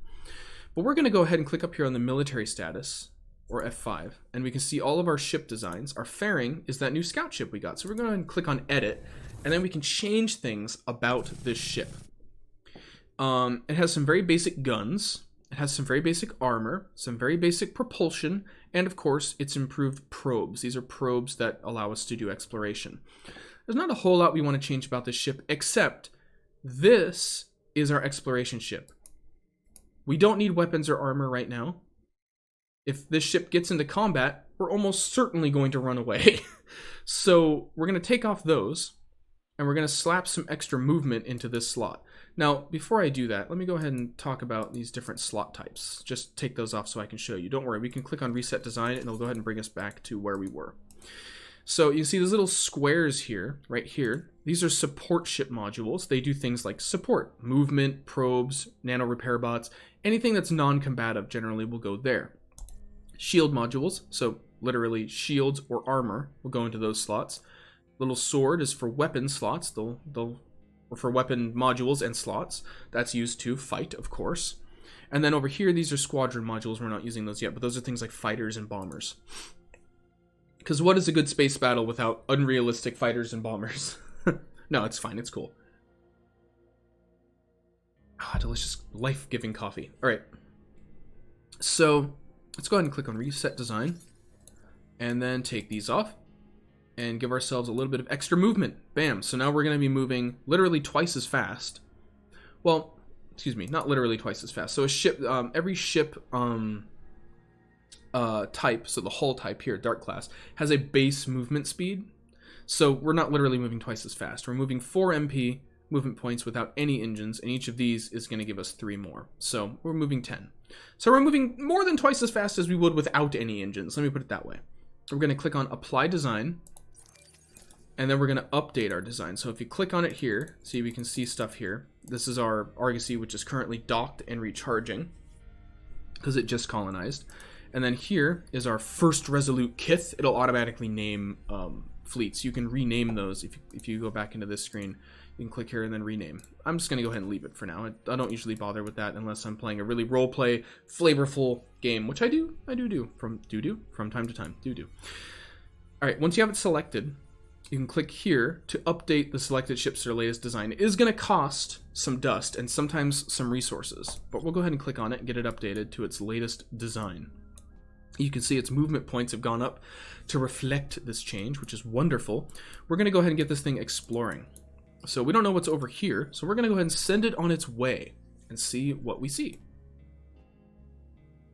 But we're going to go ahead and click up here on the military status, or F5, and we can see all of our ship designs. Our fairing is that new scout ship we got. So we're going to go ahead and click on edit, and then we can change things about this ship. It has some very basic guns. It has some very basic armor, some very basic propulsion, and of course, it's improved probes. These are probes that allow us to do exploration. There's not a whole lot we want to change about this ship, except this is our exploration ship. We don't need weapons or armor right now. If this ship gets into combat, we're almost certainly going to run away. So we're going to take off those, and we're going to slap some extra movement into this slot. Now, before I do that, let me go ahead and talk about these different slot types. Just take those off so I can show you. Don't worry, we can click on Reset Design, and it'll go ahead and bring us back to where we were. So you see these little squares here, right here. These are support ship modules. They do things like support, movement, probes, nano repair bots. Anything that's non-combative generally will go there. Shield modules, so literally shields or armor, will go into those slots. Little sword is for weapon slots. Or for weapon modules and slots. That's used to fight, of course. And then over here, these are squadron modules. We're not using those yet, but those are things like fighters and bombers. Because what is a good space battle without unrealistic fighters and bombers? No, it's fine. It's cool. Ah, delicious, life-giving coffee. All right. So let's go ahead and click on Reset Design. And then take these off. And give ourselves a little bit of extra movement. Bam. So now we're going to be moving literally twice as fast. Well, excuse me, not literally twice as fast. So a ship, every ship type, so the hull type here, Dark Class, has a base movement speed. So we're not literally moving twice as fast. We're moving 4 MP movement points without any engines, and each of these is going to give us 3 more. So we're moving 10. So we're moving more than twice as fast as we would without any engines. Let me put it that way. We're going to click on Apply Design. And then we're going to update our design. So if you click on it here, see, we can see stuff here. This is our Argosy, which is currently docked and recharging because it just colonized. And then here is our first Resolute Kith. It'll automatically name fleets. You can rename those. If you go back into this screen, you can click here and then rename. I'm just going to go ahead and leave it for now. I don't usually bother with that unless I'm playing a really roleplay, flavorful game, which I do from time to time. All right, once you have it selected, you can click here to update the selected ships to their latest design. It is going to cost some dust and sometimes some resources, but we'll go ahead and click on it and get it updated to its latest design. You can see its movement points have gone up to reflect this change, which is wonderful. We're going to go ahead and get this thing exploring. So we don't know what's over here, so we're going to go ahead and send it on its way and see what we see.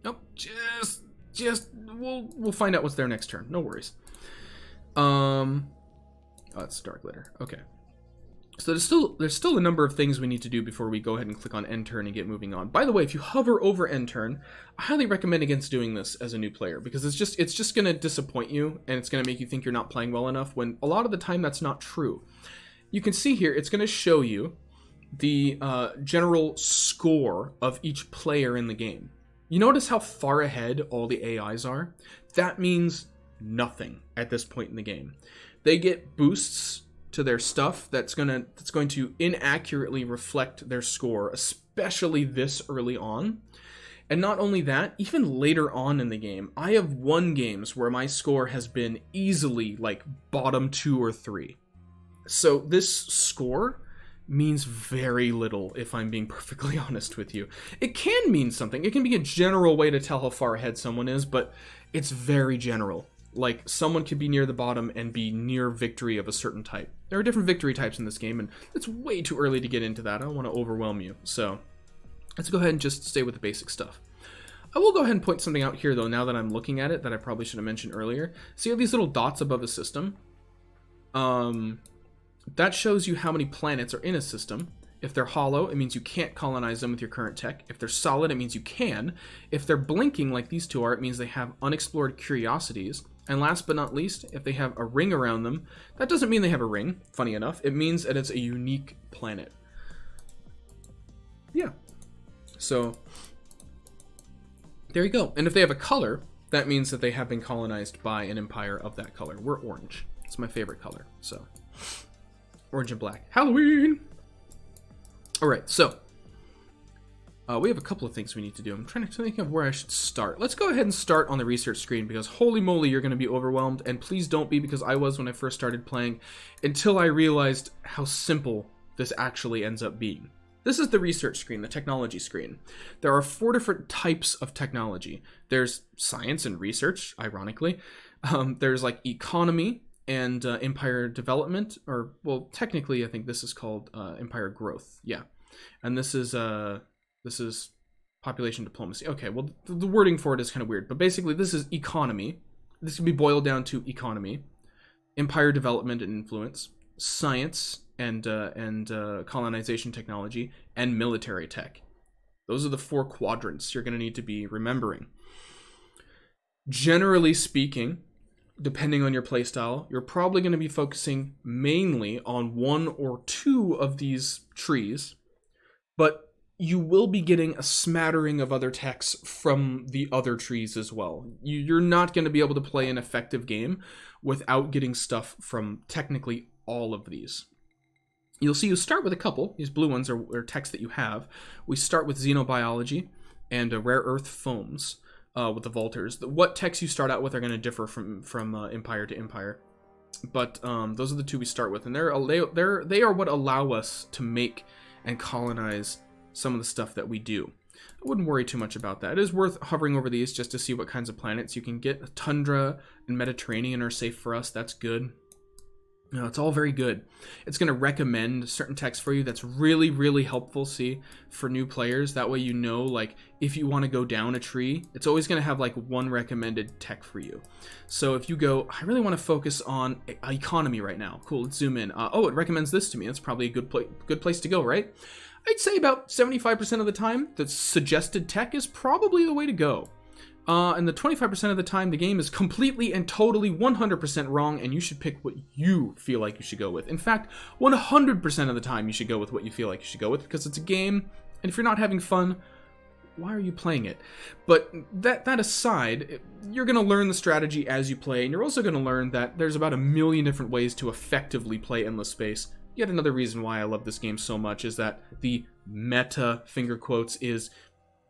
Nope, we'll find out what's there next turn. No worries. Oh, it's dark glitter. Okay. So there's still a number of things we need to do before we go ahead and click on end turn and get moving on. By the way, if you hover over end turn, I highly recommend against doing this as a new player because it's just going to disappoint you and it's going to make you think you're not playing well enough when a lot of the time that's not true. You can see here it's going to show you the general score of each player in the game. You notice how far ahead all the AIs are? That means nothing at this point in the game. They get boosts to their stuff that's going to inaccurately reflect their score, especially this early on. And not only that, even later on in the game, I have won games where my score has been easily like bottom 2 or 3. So this score means very little, if I'm being perfectly honest with you. It can mean something. It can be a general way to tell how far ahead someone is, but it's very general. Like, someone could be near the bottom and be near victory of a certain type. There are different victory types in this game, and it's way too early to get into that. I don't want to overwhelm you. So, let's go ahead and just stay with the basic stuff. I will go ahead and point something out here, though, now that I'm looking at it, that I probably should have mentioned earlier. See all these little dots above a system? That shows you how many planets are in a system. If they're hollow, it means you can't colonize them with your current tech. If they're solid, it means you can. If they're blinking like these two are, it means they have unexplored curiosities. And last but not least, if they have a ring around them, that doesn't mean they have a ring, funny enough. It means that it's a unique planet. Yeah. So there you go. And if they have a color, that means that they have been colonized by an empire of that color. We're orange. It's my favorite color. So orange and black. Halloween! All right, so we have a couple of things we need to do. I'm trying to think of where I should start. Let's go ahead and start on the research screen, because holy moly, you're going to be overwhelmed. And please don't be, because I was when I first started playing, until I realized how simple this actually ends up being. This is the research screen, the technology screen. There are 4 different types of technology. There's science and research, ironically. There's like economy and empire development, or well, technically I think this is called empire growth. Yeah, and this is population diplomacy. Okay, well the wording for it is kind of weird, but basically this is economy. This can be boiled down to economy, empire development and influence, science and colonization technology, and military tech. Those are the 4 quadrants you're going to need to be remembering. Generally speaking, depending on your playstyle, you're probably going to be focusing mainly on 1 or 2 of these trees, but you will be getting a smattering of other techs from the other trees as well. You're not going to be able to play an effective game without getting stuff from technically all of these. You'll see you start with a couple. These blue ones are techs that you have. We start with xenobiology and rare earth foams with the Vultures. What techs you start out with are going to differ from empire to empire. But those are the 2 we start with. And they are what allow us to make and colonize some of the stuff that we do. I wouldn't worry too much about that. It is worth hovering over these just to see what kinds of planets you can get. Tundra and Mediterranean are safe for us. That's good. No, it's all very good. It's going to recommend certain techs for you. That's really, really helpful, see, for new players. That way you know, like, if you want to go down a tree, it's always going to have, like, 1 recommended tech for you. So if you go, I really want to focus on economy right now. Cool, let's zoom in. Oh, it recommends this to me. That's probably a good place to go, right? I'd say about 75% of the time, the suggested tech is probably the way to go. And the 25% of the time, the game is completely and totally 100% wrong, and you should pick what you feel like you should go with. In fact, 100% of the time, you should go with what you feel like you should go with, because it's a game, and if you're not having fun, why are you playing it? But that aside, you're going to learn the strategy as you play, and you're also going to learn that there's about 1 million different ways to effectively play Endless Space. Yet another reason why I love this game so much is that the meta, finger quotes, is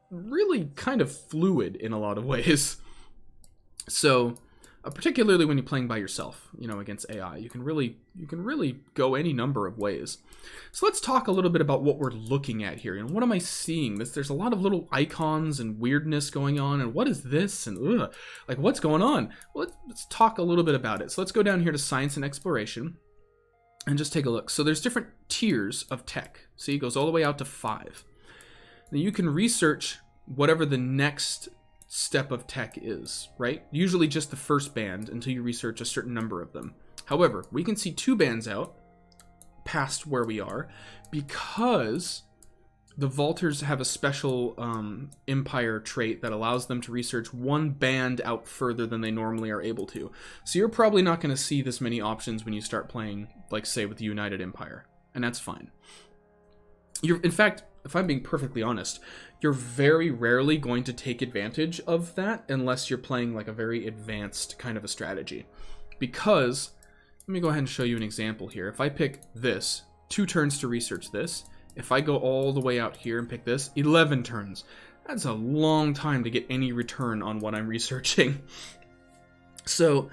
really kind of fluid in a lot of ways. So particularly when you're playing by yourself, you know, against AI, you can really go any number of ways. So let's talk a little bit about what we're looking at here. And what am I seeing? There's a lot of little icons and weirdness going on, and what is this? And like, what's going on? Well, let's talk a little bit about it. So let's go down here to science and exploration and just take a look. So there's different tiers of tech. See, it goes all the way out to 5. Now you can research whatever the next step of tech is, right? Usually just the first band until you research a certain number of them. However, we can see 2 bands out past where we are because the Vultures have a special empire trait that allows them to research 1 band out further than they normally are able to. So you're probably not going to see this many options when you start playing, like, say, with the United Empire, and that's fine. In fact, if I'm being perfectly honest, you're very rarely going to take advantage of that unless you're playing like a very advanced kind of a strategy. Because, let me go ahead and show you an example here. If I pick this, 2 turns to research this. If I go all the way out here and pick this, 11 turns. That's a long time to get any return on what I'm researching. So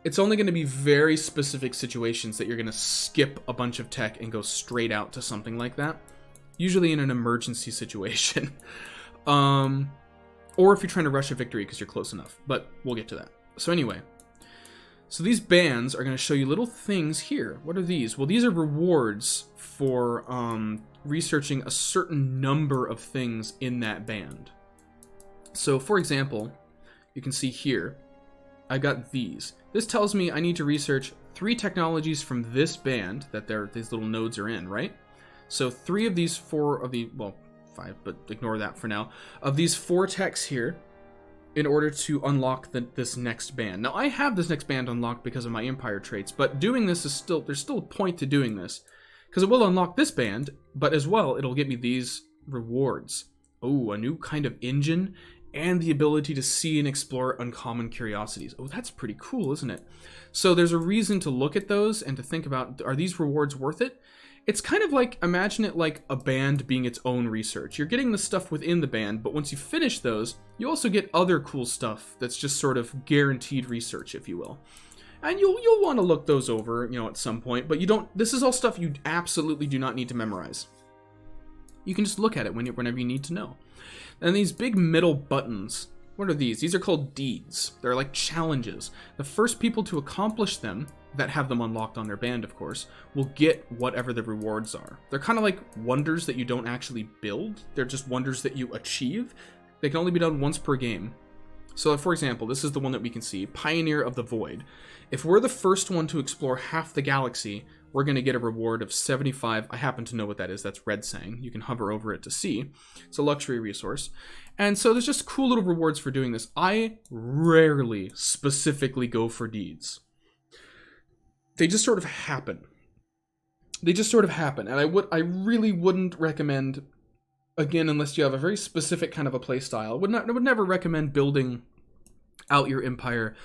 it's only going to be very specific situations that you're going to skip a bunch of tech and go straight out to something like that. Usually in an emergency situation. Or if you're trying to rush a victory because you're close enough. But we'll get to that. So anyway. So these bands are going to show you little things here. What are these? Well, these are rewards for researching a certain number of things in that band. So for example, you can see here, I've got these. This tells me I need to research 3 technologies from this band that these little nodes are in, right? So 3 of these 4 of the, well, 5, but ignore that for now, of these 4 techs here in order to unlock this next band. Now, I have this next band unlocked because of my empire traits, but doing this is there's still a point to doing this, because it will unlock this band, but as well, it'll get me these rewards. Oh, a new kind of engine and the ability to see and explore uncommon curiosities. Oh, that's pretty cool, isn't it? So there's a reason to look at those and to think about, are these rewards worth it? It's kind of like, imagine it like a band being its own research. You're getting the stuff within the band, but once you finish those, you also get other cool stuff that's just sort of guaranteed research, if you will. And you'll want to look those over, at some point, but you don't, this is all stuff you absolutely do not need to memorize. You can just look at it whenever you need to know. And these big middle buttons, what are these? These are called deeds. They're like challenges. The first people to accomplish them, that have them unlocked on their band, of course, will get whatever the rewards are. They're kind of like wonders that you don't actually build. They're just wonders that you achieve. They can only be done once per game. So, for example, this is the one that we can see, Pioneer of the Void. If we're the first one to explore half the galaxy, we're going to get a reward of 75. I happen to know what that is. That's Red Sang. You can hover over it to see. It's a luxury resource. And so there's just cool little rewards for doing this. I rarely specifically go for deeds. They just sort of happen. And I really wouldn't recommend, again, unless you have a very specific kind of a play style, I would never recommend building out your empire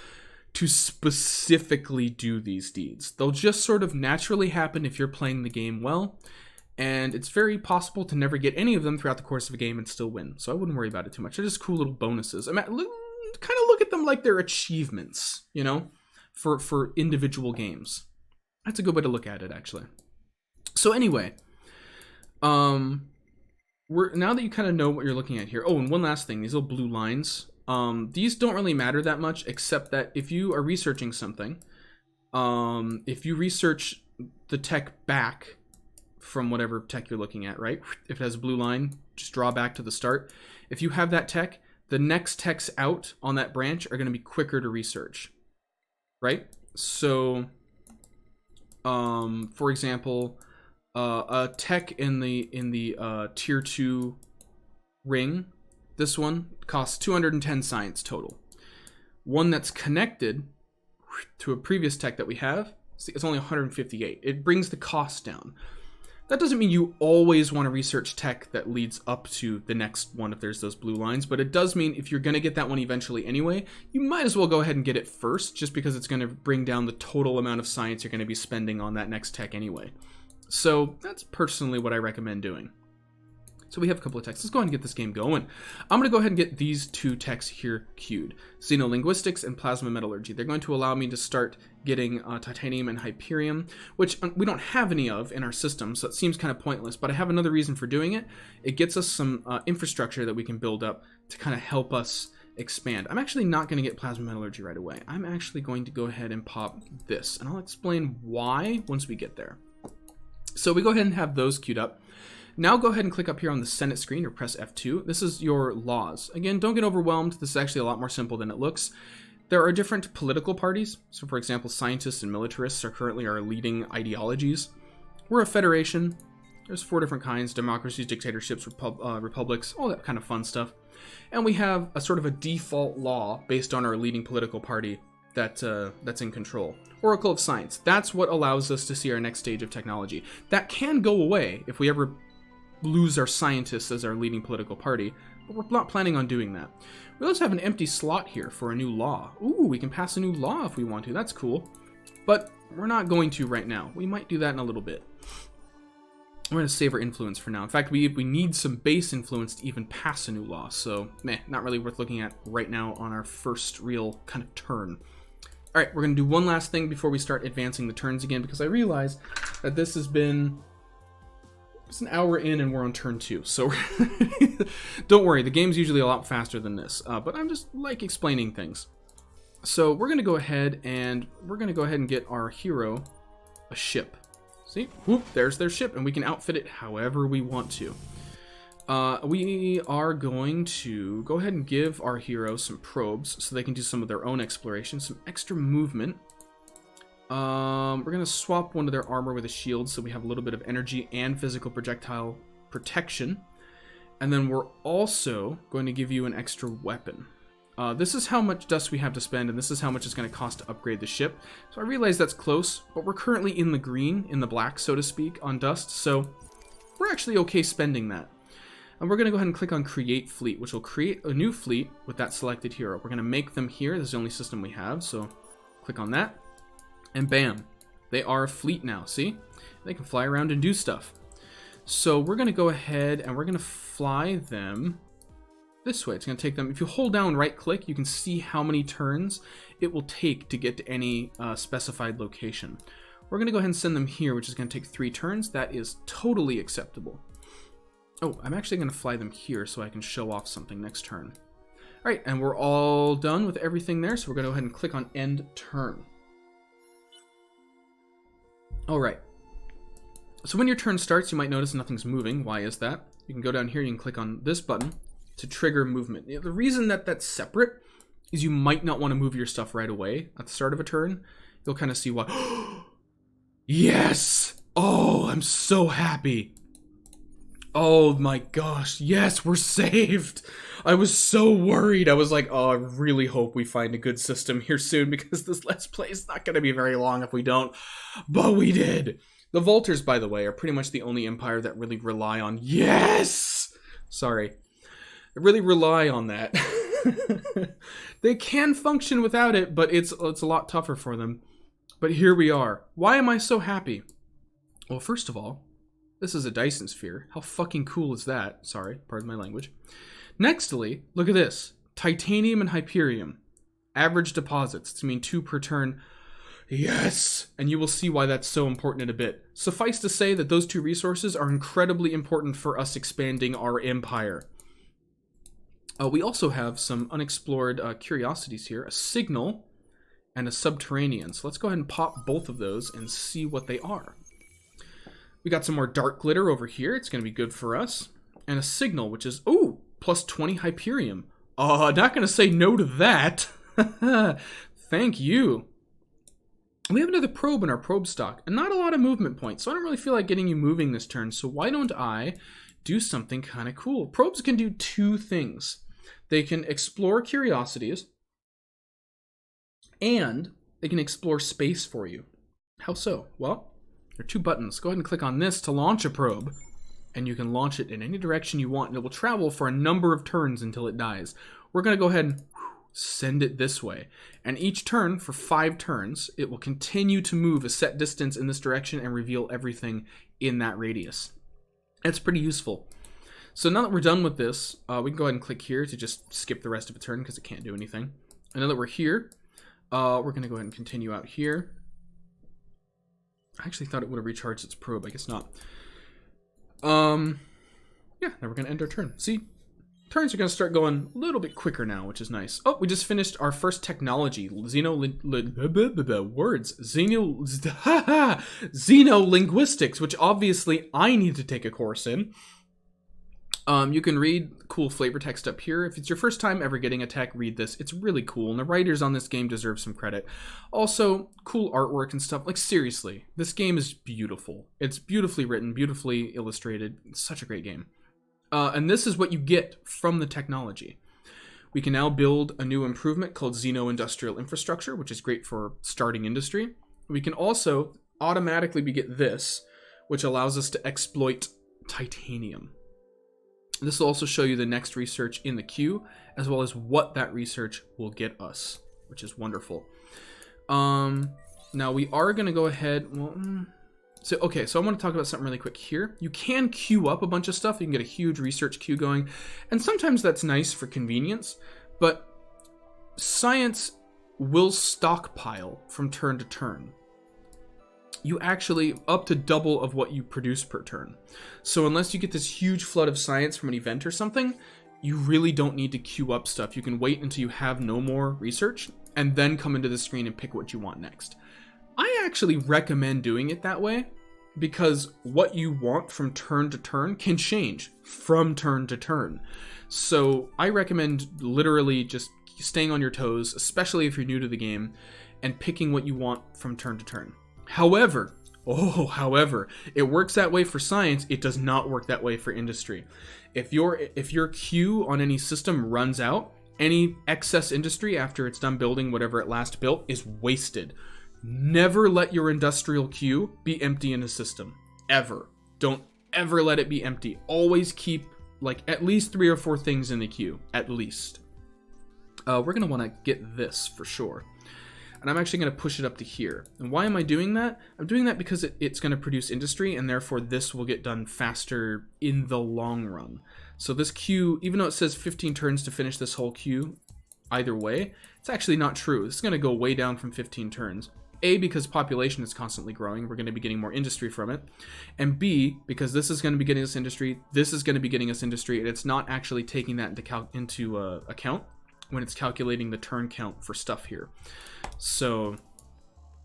to specifically do these deeds. They'll just sort of naturally happen if you're playing the game well, and it's very possible to never get any of them throughout the course of a game and still win. So I wouldn't worry about it too much. They're just cool little bonuses. Kind of look at them like they're achievements, for individual games. That's a good way to look at it, actually. So anyway, now that you kind of know what you're looking at here. Oh, and one last thing, these little blue lines. These don't really matter that much, except that if you are researching something, if you research the tech back from whatever tech you're looking at, right? If it has a blue line, just draw back to the start. If you have that tech, the next techs out on that branch are going to be quicker to research, right? So, for example, a tech in the tier 2 ring, this one costs 210 science total. One that's connected to a previous tech that we have, it's only 158. It brings the cost down. That doesn't mean you always want to research tech that leads up to the next one if there's those blue lines, but it does mean if you're going to get that one eventually anyway, you might as well go ahead and get it first, just because it's going to bring down the total amount of science you're going to be spending on that next tech anyway. So that's personally what I recommend doing. So we have a couple of techs. Let's go ahead and get this game going. I'm going to go ahead and get these two techs here queued. Xenolinguistics and Plasma Metallurgy. They're going to allow me to start getting Titanium and Hyperium, which we don't have any of in our system, so it seems kind of pointless, but I have another reason for doing it. It gets us some infrastructure that we can build up to kind of help us expand. I'm actually not going to get Plasma Metallurgy right away. I'm actually going to go ahead and pop this, and I'll explain why once we get there. So we go ahead and have those queued up. Now go ahead and click up here on the Senate screen or press F2. This is your laws. Again, don't get overwhelmed. This is actually a lot more simple than it looks. There are different political parties. So for example, scientists and militarists are currently our leading ideologies. We're a federation. There's 4 different kinds: democracies, dictatorships, republics, all that kind of fun stuff. And we have a sort of a default law based on our leading political party that's in control. Oracle of Science. That's what allows us to see our next stage of technology. That can go away if we ever lose our scientists as our leading political party, but we're not planning on doing that. We also have an empty slot here for a new law. Ooh, we can pass a new law if we want to. That's cool. But we're not going to right now. We might do that in a little bit. We're going to save our influence for now. In fact, we need some base influence to even pass a new law, so not really worth looking at right now on our first real kind of turn. Alright, we're going to do one last thing before we start advancing the turns again, because I realize that this has been... It's an hour in and we're on turn 2, so don't worry, the game's usually a lot faster than this, but I'm just like explaining things. So we're going to go ahead and get our hero a ship. See? Whoop, there's their ship, and we can outfit it however we want to. We are going to go ahead and give our hero some probes so they can do some of their own exploration, some extra movement. We're going to swap one of their armor with a shield so we have a little bit of energy and physical projectile protection. And then we're also going to give you an extra weapon. This is how much dust we have to spend, and this is how much it's going to cost to upgrade the ship. So I realize that's close, but we're currently in the green, in the black, so to speak, on dust, so we're actually okay spending that. And we're going to go ahead and click on create fleet, which will create a new fleet with that selected here. We're going to make them here. This is the only system we have, so click on that. And bam, they are a fleet now, see? They can fly around and do stuff. So we're going to go ahead and we're going to fly them this way. It's going to take them, if you hold down right click, you can see how many turns it will take to get to any specified location. We're going to go ahead and send them here, which is going to take 3 turns. That is totally acceptable. Oh, I'm actually going to fly them here so I can show off something next turn. All right, and we're all done with everything there, so we're going to go ahead and click on end turn. All right. So when your turn starts, you might notice nothing's moving. Why is that? You can go down here, you can click on this button to trigger movement. The reason that that's separate is you might not want to move your stuff right away at the start of a turn. You'll kind of see why. Yes! Oh, I'm so happy. Oh my gosh, yes, we're saved. I was so worried. I was like, oh, I really hope we find a good system here soon because this Let's Play is not going to be very long if we don't. But we did. The Vultures, by the way, are pretty much the only empire that really rely on... Yes! Sorry. They really rely on that. They can function without it, but it's a lot tougher for them. But here we are. Why am I so happy? Well, first of all, this is a Dyson sphere. How fucking cool is that? Sorry, pardon my language. Nextly, look at this. Titanium and Hyperium. Average deposits. It's mean 2 per turn. Yes! And you will see why that's so important in a bit. Suffice to say that those 2 resources are incredibly important for us expanding our empire. We also have some unexplored curiosities here. A signal and a subterranean. So let's go ahead and pop both of those and see what they are. We got some more dark glitter over here. It's going to be good for us. And a signal, which is, ooh, plus 20 Hyperium. Not going to say no to that. Thank you. We have another probe in our probe stock, and not a lot of movement points, so I don't really feel like getting you moving this turn, so why don't I do something kind of cool? Probes can do 2 things. They can explore curiosities, and they can explore space for you. How so? Well, there are 2 buttons. Go ahead and click on this to launch a probe, and you can launch it in any direction you want, and it will travel for a number of turns until it dies. We're going to go ahead and send it this way. And each turn, for 5 turns, it will continue to move a set distance in this direction and reveal everything in that radius. It's pretty useful. So now that we're done with this, we can go ahead and click here to just skip the rest of a turn because it can't do anything. And now that we're here, we're going to go ahead and continue out here. I actually thought it would have recharged its probe. I guess not. Yeah, now we're going to end our turn. See? Turns are going to start going a little bit quicker now, which is nice. Oh, we just finished our first technology. Xenolinguistics, which obviously I need to take a course in. You can read cool flavor text up here. If it's your first time ever getting a tech, read this. It's really cool, and the writers on this game deserve some credit. Also, cool artwork and stuff. Like, seriously, this game is beautiful. It's beautifully written, beautifully illustrated. It's such a great game. And this is what you get from the technology. We can now build a new improvement called Xeno Industrial Infrastructure, which is great for starting industry. We can also automatically get this, which allows us to exploit titanium. This will also show you the next research in the queue, as well as what that research will get us, which is wonderful. Now we are going to go ahead... So I want to talk about something really quick here. You can queue up a bunch of stuff. You can get a huge research queue going. And sometimes that's nice for convenience, but science will stockpile from turn to turn. You actually up to double of what you produce per turn. So unless you get this huge flood of science from an event or something, you really don't need to queue up stuff. You can wait until you have no more research and then come into the screen and pick what you want next. I actually recommend doing it that way because what you want from turn to turn can change from turn to turn. So I recommend literally just staying on your toes, especially if you're new to the game, and picking what you want from turn to turn. However, it works that way for science. It does not work that way for industry. If your queue on any system runs out, any excess industry after it's done building whatever it last built is wasted. Never let your industrial queue be empty in a system. Ever. Don't ever let it be empty. Always keep like at least 3 or 4 things in the queue, at least. We're gonna want to get this for sure. And I'm actually going to push it up to here. And why am I doing that? I'm doing that because it's going to produce industry, and therefore this will get done faster in the long run. So this queue, even though it says 15 turns to finish this whole queue, either way, it's actually not true. This is going to go way down from 15 turns. A, because population is constantly growing, we're going to be getting more industry from it. And B, because this is going to be getting us industry, this is going to be getting us industry, and it's not actually taking that into account when it's calculating the turn count for stuff here. So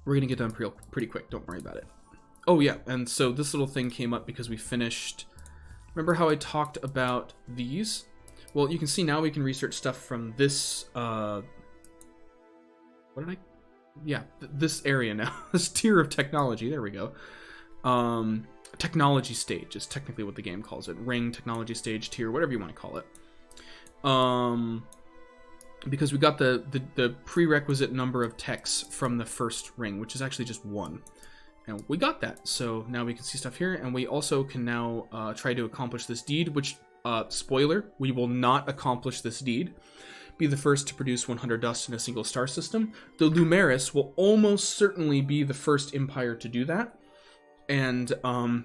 we're gonna get done pretty quick, don't worry about it. Oh yeah, and so this little thing came up because we finished, remember how I talked about these? Well, you can see now we can research stuff from this, this area now, this tier of technology, there we go. Technology stage is technically what the game calls it. Ring, technology stage, tier, whatever you want to call it. Because we got the prerequisite number of techs from the first ring, which is actually just 1. And we got that, so now we can see stuff here, and we also can now try to accomplish this deed, which, spoiler, we will not accomplish this deed. Be the first to produce 100 dust in a single star system. The Lumeris will almost certainly be the first empire to do that. And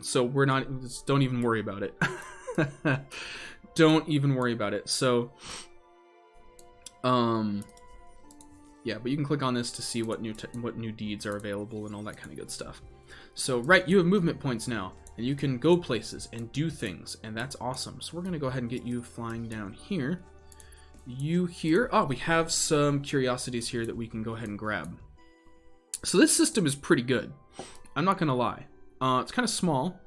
so we're not, don't even worry about it. Don't even worry about it. So yeah, but you can click on this to see what new deeds are available and all that kind of good stuff. So right, you have movement points now, and you can go places and do things, and that's awesome. So we're gonna go ahead and get you flying down here. You here, oh, we have some curiosities here that we can go ahead and grab. So this system is pretty good, I'm not gonna lie. It's kind of small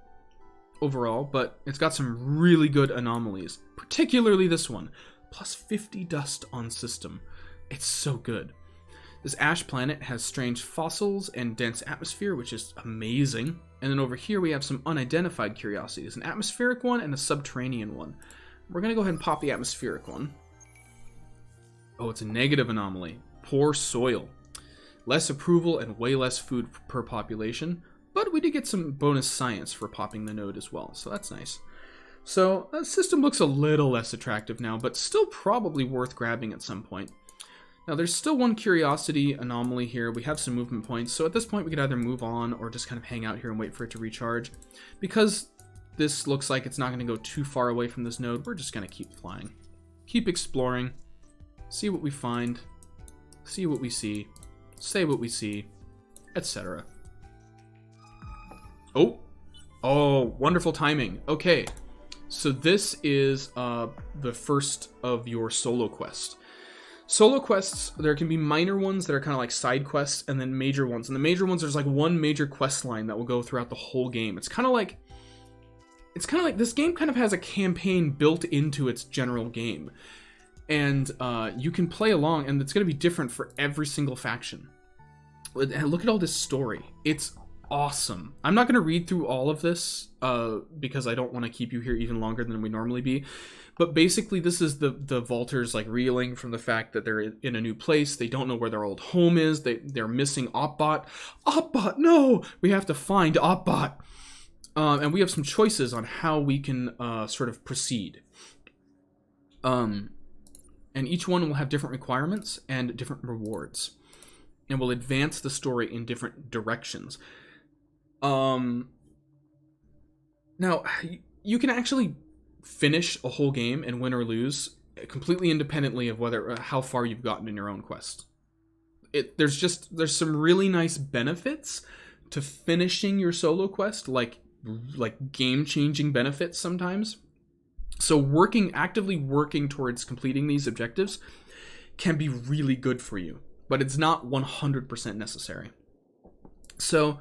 overall, but it's got some really good anomalies, particularly this one. Plus 50 dust on system. It's so good. This ash planet has strange fossils and dense atmosphere, which is amazing. And then over here we have some unidentified curiosities, an atmospheric one and a subterranean one. We're gonna go ahead and pop the atmospheric one. Oh, it's a negative anomaly. Poor soil. Less approval and way less food per population, but we did get some bonus science for popping the node as well, so that's nice. So the system looks a little less attractive now, but still probably worth grabbing at some point. Now there's still one curiosity anomaly here. We have some movement points, so at this point we could either move on or just kind of hang out here and wait for it to recharge. Because this looks like it's not going to go too far away from this node, we're just going to keep flying. Keep exploring. See what we find. See what we see. Say what we see. Etc. Oh! Oh, wonderful timing. Okay. So this is the first of your solo quest. Solo quests, there can be minor ones that are kind of like side quests, and then major ones. And the major ones, there's like one major quest line that will go throughout the whole game. It's kind of like this game kind of has a campaign built into its general game. And you can play along, and it's going to be different for every single faction. And look at all this story. It's awesome. I'm not going to read through all of this because I don't want to keep you here even longer than we normally be. But basically, this is the Vaulters like reeling from the fact that they're in a new place. They don't know where their old home is. They're missing Opbot. Opbot, no! We have to find Opbot. And we have some choices on how we can sort of proceed. And each one will have different requirements and different rewards. And will advance the story in different directions. Now, you can actually finish a whole game and win or lose completely independently of whether how far you've gotten in your own quest. There's some really nice benefits to finishing your solo quest, like game-changing benefits sometimes. So actively working towards completing these objectives can be really good for you, but it's not 100% necessary. So,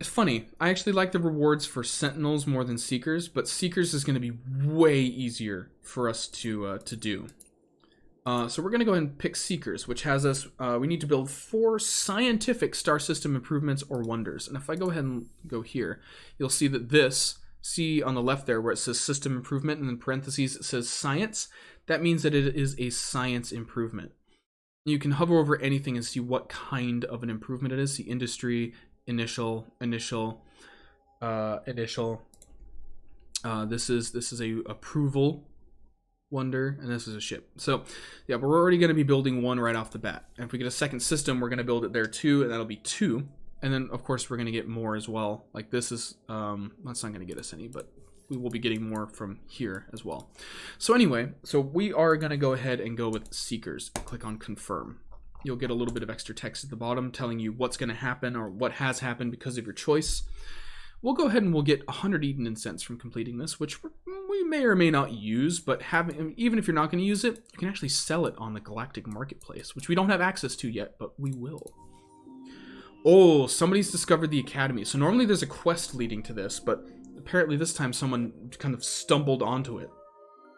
it's funny. I actually like the rewards for Sentinels more than Seekers, but Seekers is going to be way easier for us to do. So we're going to go ahead and pick Seekers, which has us, we need to build 4 scientific star system improvements or wonders. And if I go ahead and go here, you'll see that see on the left there where it says system improvement and in parentheses it says science. That means that it is a science improvement. You can hover over anything and see what kind of an improvement it is. See industry, initial, This is a approval wonder, and this is a ship. So yeah, but we're already going to be building one right off the bat. And if we get a second system, we're going to build it there too, and that'll be 2. And then of course we're going to get more as well. Like this is that's not going to get us any, but we will be getting more from here as well. So anyway, so we are going to go ahead and go with Seekers. Click on confirm. You'll get a little bit of extra text at the bottom telling you what's going to happen or what has happened because of your choice. We'll go ahead and we'll get 100 Eden Incense from completing this, which we may or may not use, but even if you're not going to use it, you can actually sell it on the Galactic Marketplace, which we don't have access to yet, but we will. Oh, somebody's discovered the Academy. So normally there's a quest leading to this, but apparently this time someone kind of stumbled onto it.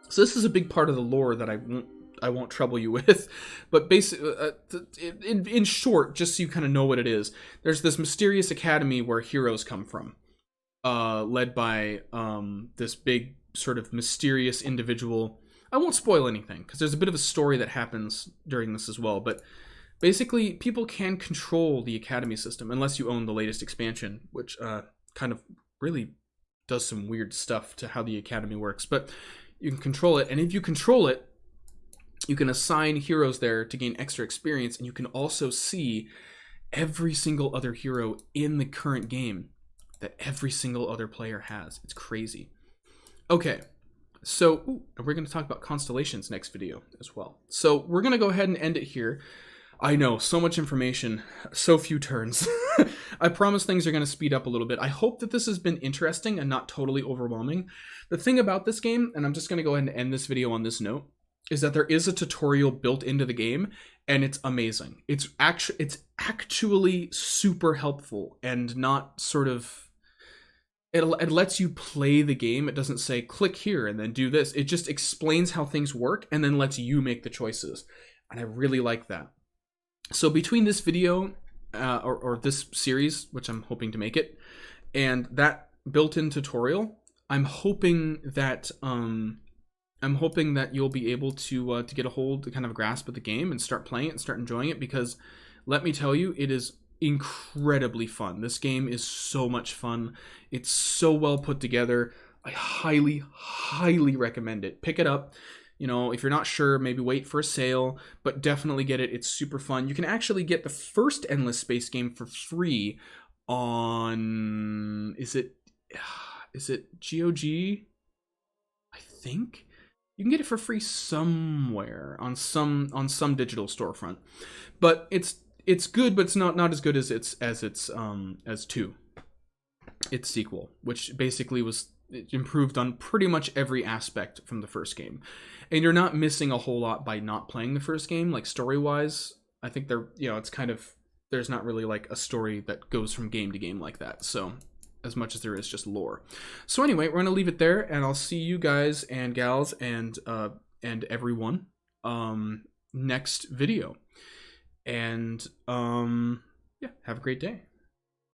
So this is a big part of the lore that I won't trouble you with, but basically, in short, just so you kind of know what it is, there's this mysterious academy where heroes come from, led by this big sort of mysterious individual. I won't spoil anything because there's a bit of a story that happens during this as well, but basically people can control the academy system unless you own the latest expansion, which kind of really does some weird stuff to how the academy works, but you can control it, and if you control it, you can assign heroes there to gain extra experience, and you can also see every single other hero in the current game that every single other player has. It's crazy. Okay, so we're going to talk about constellations next video as well. So we're going to go ahead and end it here. I know, so much information, so few turns. I promise things are going to speed up a little bit. I hope that this has been interesting and not totally overwhelming. The thing about this game, and I'm just going to go ahead and end this video on this note, is that there is a tutorial built into the game, and it's amazing. It's actually super helpful and not sort of... It lets you play the game. It doesn't say, click here and then do this. It just explains how things work and then lets you make the choices. And I really like that. So between this video, or this series, which I'm hoping to make it, and that built-in tutorial, I'm hoping that you'll be able to get a hold, kind of a grasp of the game and start playing it and start enjoying it, because let me tell you, it is incredibly fun. This game is so much fun. It's so well put together. I highly, highly recommend it. Pick it up. You know, if you're not sure, maybe wait for a sale, but definitely get it. It's super fun. You can actually get the first Endless Space game for free on, is it GOG? I think you can get it for free somewhere on some digital storefront. But it's good, but it's not as good as as 2. Its sequel, which basically was improved on pretty much every aspect from the first game. And you're not missing a whole lot by not playing the first game, like story-wise. I think it's kind of, there's not really like a story that goes from game to game like that. So as much as there is just lore. So anyway, we're gonna leave it there, and I'll see you guys and gals and everyone next video. And yeah, have a great day.